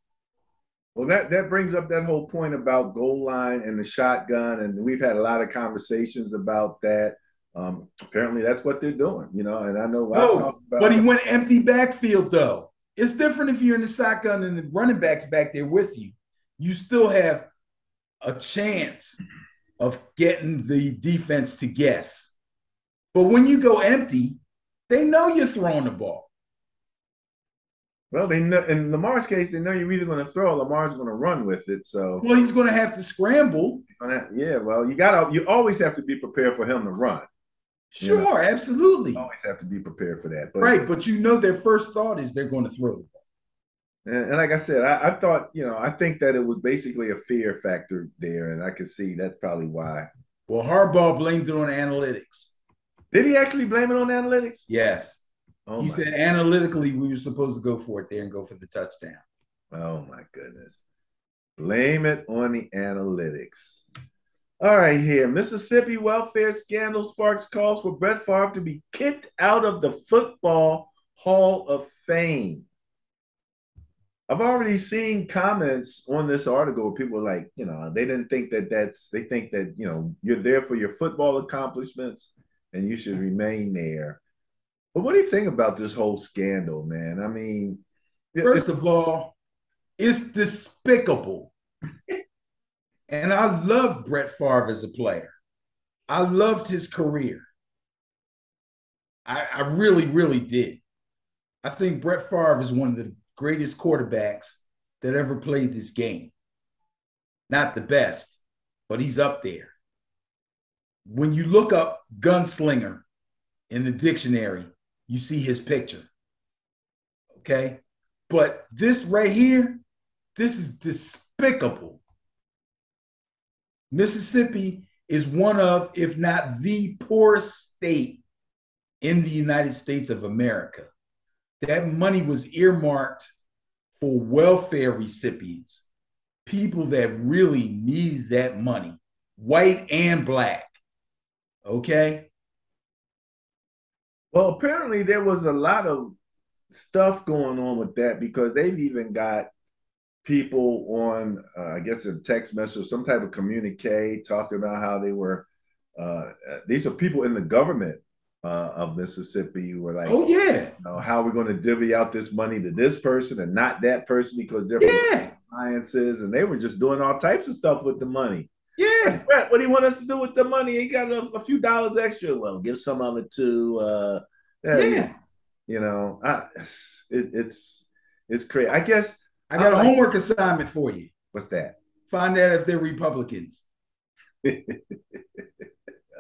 Well, that brings up that whole point about goal line and the shotgun, and we've had a lot of conversations about that. Apparently, that's what they're doing, And I know I've talked about. But he went empty backfield though. It's different if you're in the shotgun and the running back's back there with you. You still have a chance of getting the defense to guess. But when you go empty, they know you're throwing the ball. Well, they know in Lamar's case, they know you're either going to throw or Lamar's going to run with it. So, well, he's going to have to scramble. Yeah, well, you always have to be prepared for him to run. Sure, absolutely. You always have to be prepared for that. Right, but their first thought is they're going to throw the ball. And like I said, I thought, I think that it was basically a fear factor there, and I could see that's probably why. Well, Harbaugh blamed it on analytics. Did he actually blame it on analytics? Yes. He said analytically we were supposed to go for it there and go for the touchdown. Oh, my goodness. Blame it on the analytics. All right, here. Mississippi welfare scandal sparks calls for Brett Favre to be kicked out of the Football Hall of Fame. I've already seen comments on this article where people are like, they didn't think they think that, you're there for your football accomplishments and you should remain there. But what do you think about this whole scandal, man? I mean, first of all, it's despicable. And I loved Brett Favre as a player. I loved his career. I really, really did. I think Brett Favre is one of the greatest quarterbacks that ever played this game. Not the best, but he's up there. When you look up gunslinger in the dictionary, you see his picture. Okay. But this right here, this is despicable. Mississippi is one of, if not the poorest state in the United States of America. That money was earmarked for welfare recipients, people that really needed that money, white and black. Okay. Well, apparently there was a lot of stuff going on with that because they've even got people on, I guess, a text message or some type of communique talking about how they were. These are people in the government of Mississippi who were like, oh yeah, how are we going to divvy out this money to this person and not that person because they're yeah, alliances, and they were just doing all types of stuff with the money. yeah. Like, Brett, what do you want us to do with the money? He got a few dollars extra. Well, give some of it to, Yeah. it's crazy. I guess I got a homework assignment for you. What's that? Find out if they're Republicans. All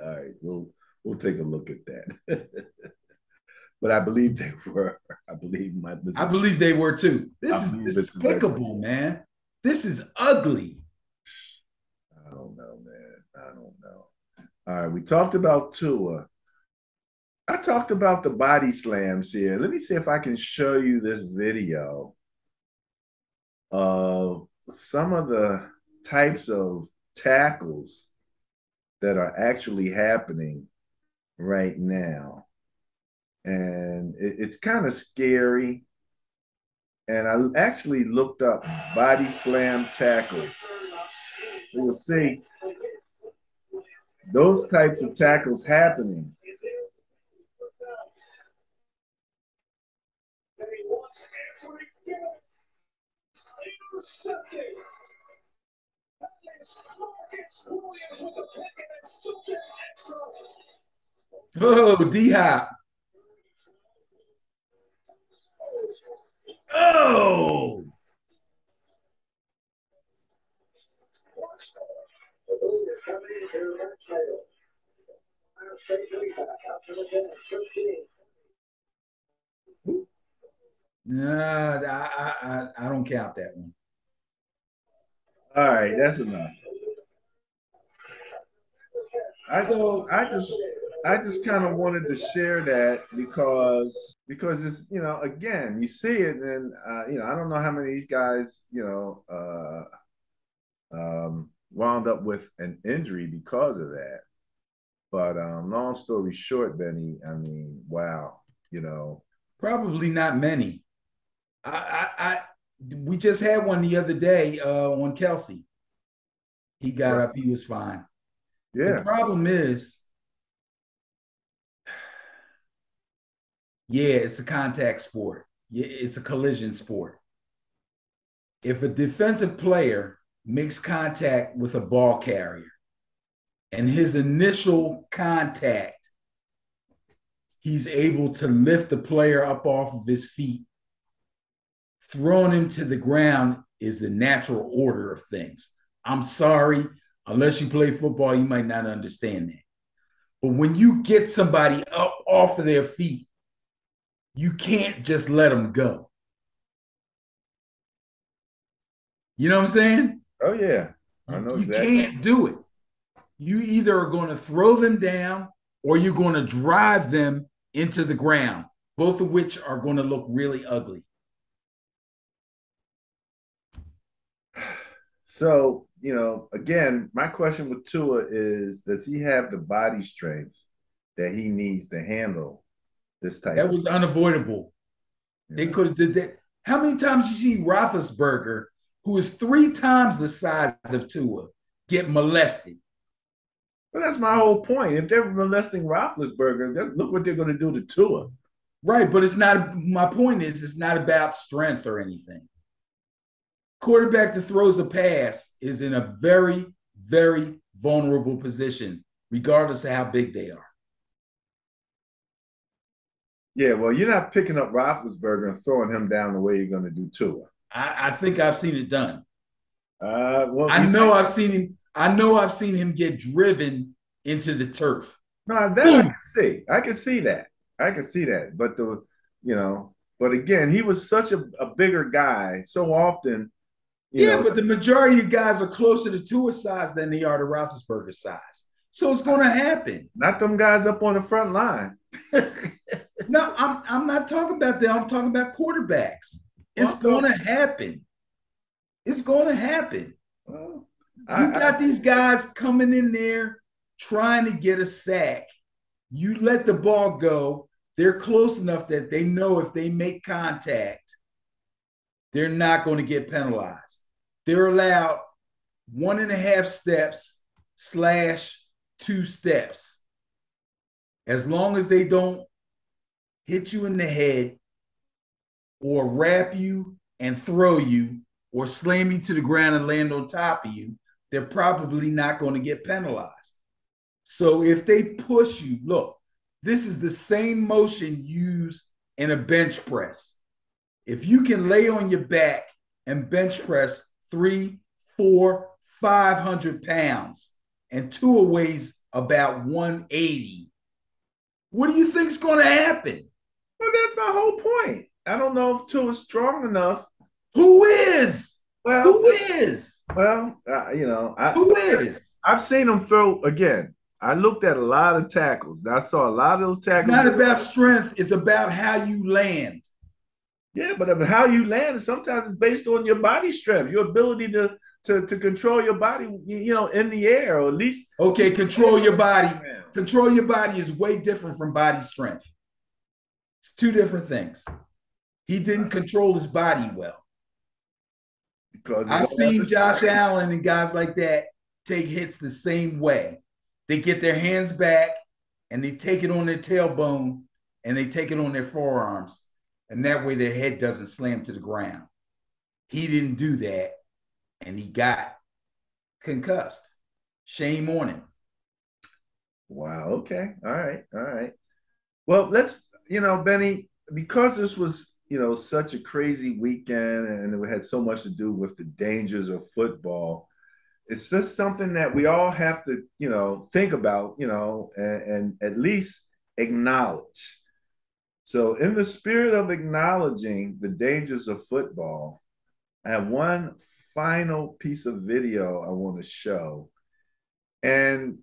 right, we'll take a look at that. But I believe they were. I believe they were too. This is despicable, man. This is ugly. I don't know, man. I don't know. All right, we talked about Tua. I talked about the body slams here. Let me see if I can show you this video of some of the types of tackles that are actually happening right now. And it's kind of scary. And I actually looked up body slam tackles. So you'll see those types of tackles happening. Oh, D-Hop. Oh. No, I don't count that one. All right, that's enough. I just kind of wanted to share that because it's, again, you see it, and I don't know how many of these guys wound up with an injury because of that. But long story short, Benny, I mean, wow, probably not many. We just had one the other day on Kelsey. He got up, he was fine. Yeah. The problem is, it's a contact sport. Yeah, it's a collision sport. If a defensive player makes contact with a ball carrier and his initial contact, he's able to lift the player up off of his feet, throwing him to the ground is the natural order of things. I'm sorry, unless you play football, you might not understand that. But when you get somebody up off of their feet, you can't just let them go. You know what I'm saying? Oh, yeah. I know exactly. You can't do it. You either are going to throw them down or you're going to drive them into the ground, both of which are going to look really ugly. So, again, my question with Tua is, does he have the body strength that he needs to handle this type? That was unavoidable. Yeah. They could have did that. How many times you see Roethlisberger, who is 3 times the size of Tua, get molested? Well, that's my whole point. If they're molesting Roethlisberger, look what they're going to do to Tua. Right, but it's not. My point is, it's not about strength or anything. Quarterback that throws a pass is in a very, very vulnerable position, regardless of how big they are. Yeah, well, you're not picking up Roethlisberger and throwing him down the way you're going to do Tua. I think I've seen it done. Well, I know I've seen him. I know I've seen him get driven into the turf. no, that I Boom. can see. I can see that. I can see that. You know, but again, he was such a bigger guy. So often, you Yeah, know, but the majority of guys are closer to Tua size than they are to Roethlisberger size. So it's going to happen. not them guys up on the front line. No, I'm not talking about them. I'm talking about quarterbacks. It's Well, going to happen. It's going to happen. well, You I got these guys coming in there trying to get a sack. You let the ball go. They're close enough that they know if they make contact, they're not going to get penalized. They're allowed 1.5 steps / 2 steps. As long as they don't hit you in the head or wrap you and throw you or slam you to the ground and land on top of you, they're probably not going to get penalized. So if they push you, look, this is the same motion used in a bench press. If you can lay on your back and bench press 3, 4, 500 pounds, and Tua weighs about 180, what do you think is going to happen? well, that's my whole point. I don't know if Tua is strong enough. Who is? Well, Who is? Who is? I've seen him throw again. I looked at a lot of tackles. I saw a lot of those It's tackles. not about strength, it's about how you land. Yeah, but how you land sometimes it's based on your body strength, your ability to control your body, in the air, or at least Okay, control your body. Control your body is way different from body strength. It's two different things. He didn't control his body well. because he I've don't have the seen Josh strength. Allen and guys like that take hits the same way. They get their hands back and they take it on their tailbone and they take it on their forearms. And that way their head doesn't slam to the ground. He didn't do that and he got concussed. Shame on him. Wow. Okay. All right. All right. Well, let's, Benny, because this was, such a crazy weekend and it had so much to do with the dangers of football. It's just something that we all have to, think about, and at least acknowledge. So, in the spirit of acknowledging the dangers of football, I have one final piece of video I want to show. And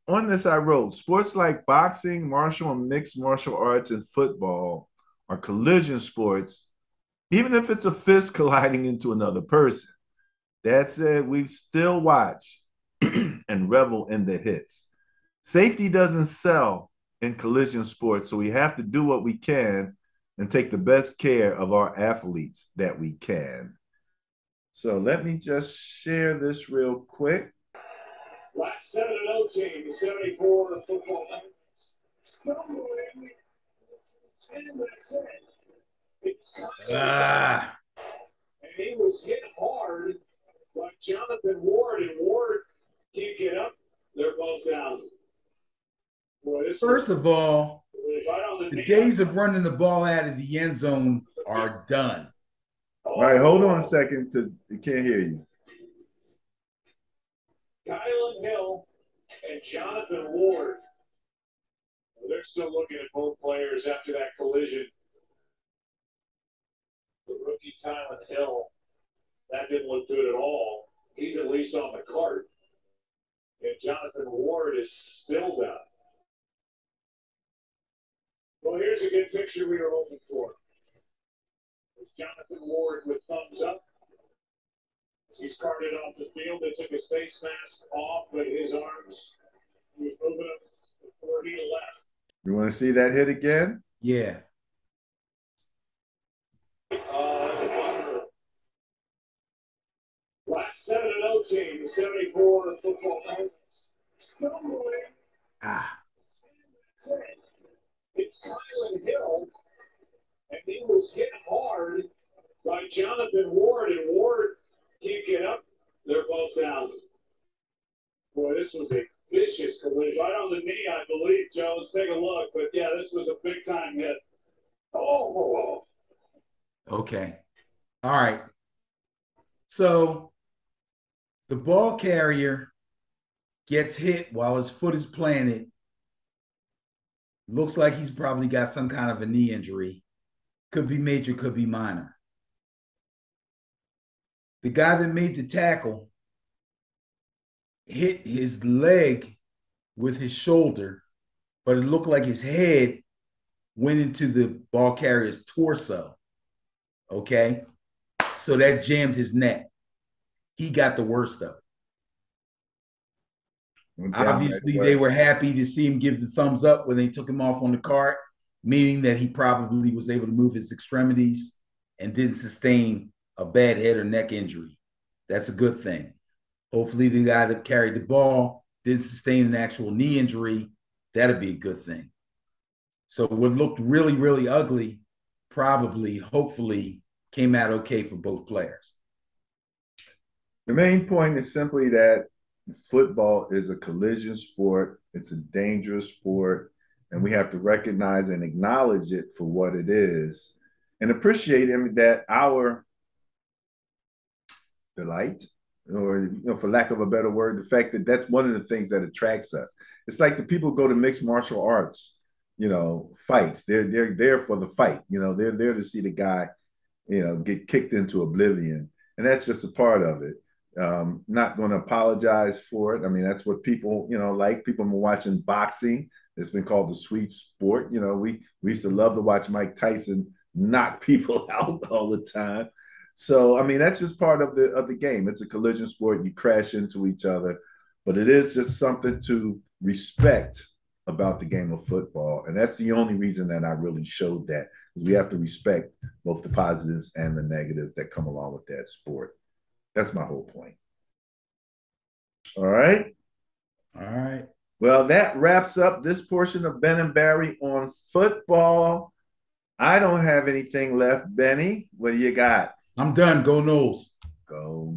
on this, I wrote sports like boxing, martial and mixed martial arts, and football are collision sports, even if it's a fist colliding into another person. That said, we still watch and revel in the hits. Safety doesn't sell in collision sports, so we have to do what we can and take the best care of our athletes that we can. So let me just share this real quick. Last 7-0 team, the 74 football stumbling 10 minutes in. It's and he was hit hard by Jonathan Ward, and Ward can't get up. They're both down. Boy, First of all, the days of running the ball out of the end zone are done. All right, hold on a second because we can't hear you. Kylan Hill and Jonathan Ward. They're still looking at both players after that collision. The rookie Kylan Hill, that didn't look good at all. He's at least on the cart. And Jonathan Ward is still down. Well, here's a good picture we were hoping for. There's Jonathan Ward with thumbs up. As he's carted off the field, they took his face mask off, but his arms, he was moving up before he left. You want to see that hit again? Yeah. Last 7-0 team, the 74 football players. Stumbling. It's Kylan Hill, and he was hit hard by Jonathan Ward, and Ward can't get up. They're both down. Boy, this was a vicious collision. Right on the knee, I believe, Joe. Let's take a look. But yeah, this was a big time hit. Oh. Okay. All right. So the ball carrier gets hit while his foot is planted. Looks like he's probably got some kind of a knee injury. Could be major, could be minor. The guy that made the tackle hit his leg with his shoulder, but it looked like his head went into the ball carrier's torso. Okay. So that jammed his neck. He got the worst of it. Obviously, they were happy to see him give the thumbs up when they took him off on the cart, meaning that he probably was able to move his extremities and didn't sustain a bad head or neck injury. That's a good thing. Hopefully, the guy that carried the ball didn't sustain an actual knee injury. That'd be a good thing. So what looked really, really ugly probably, hopefully, came out okay for both players. The main point is simply that football is a collision sport. It's a dangerous sport, and we have to recognize and acknowledge it for what it is and appreciate that our delight, or for lack of a better word, the fact that that's one of the things that attracts us. It's like the people go to mixed martial arts, fights. They're there for the fight. They're there to see the guy, get kicked into oblivion, and that's just a part of it. Not going to apologize for it. I mean, that's what people, like. People have been watching boxing. It's been called the sweet sport. We used to love to watch Mike Tyson knock people out all the time. So, I mean, that's just part of the game. It's a collision sport. You crash into each other, but it is just something to respect about the game of football. And that's the only reason that I really showed that, because we have to respect both the positives and the negatives that come along with that sport. That's my whole point. All right. All right. Well, that wraps up this portion of Ben and Barry on football. I don't have anything left. Benny, what do you got? I'm done. Go Noles. Go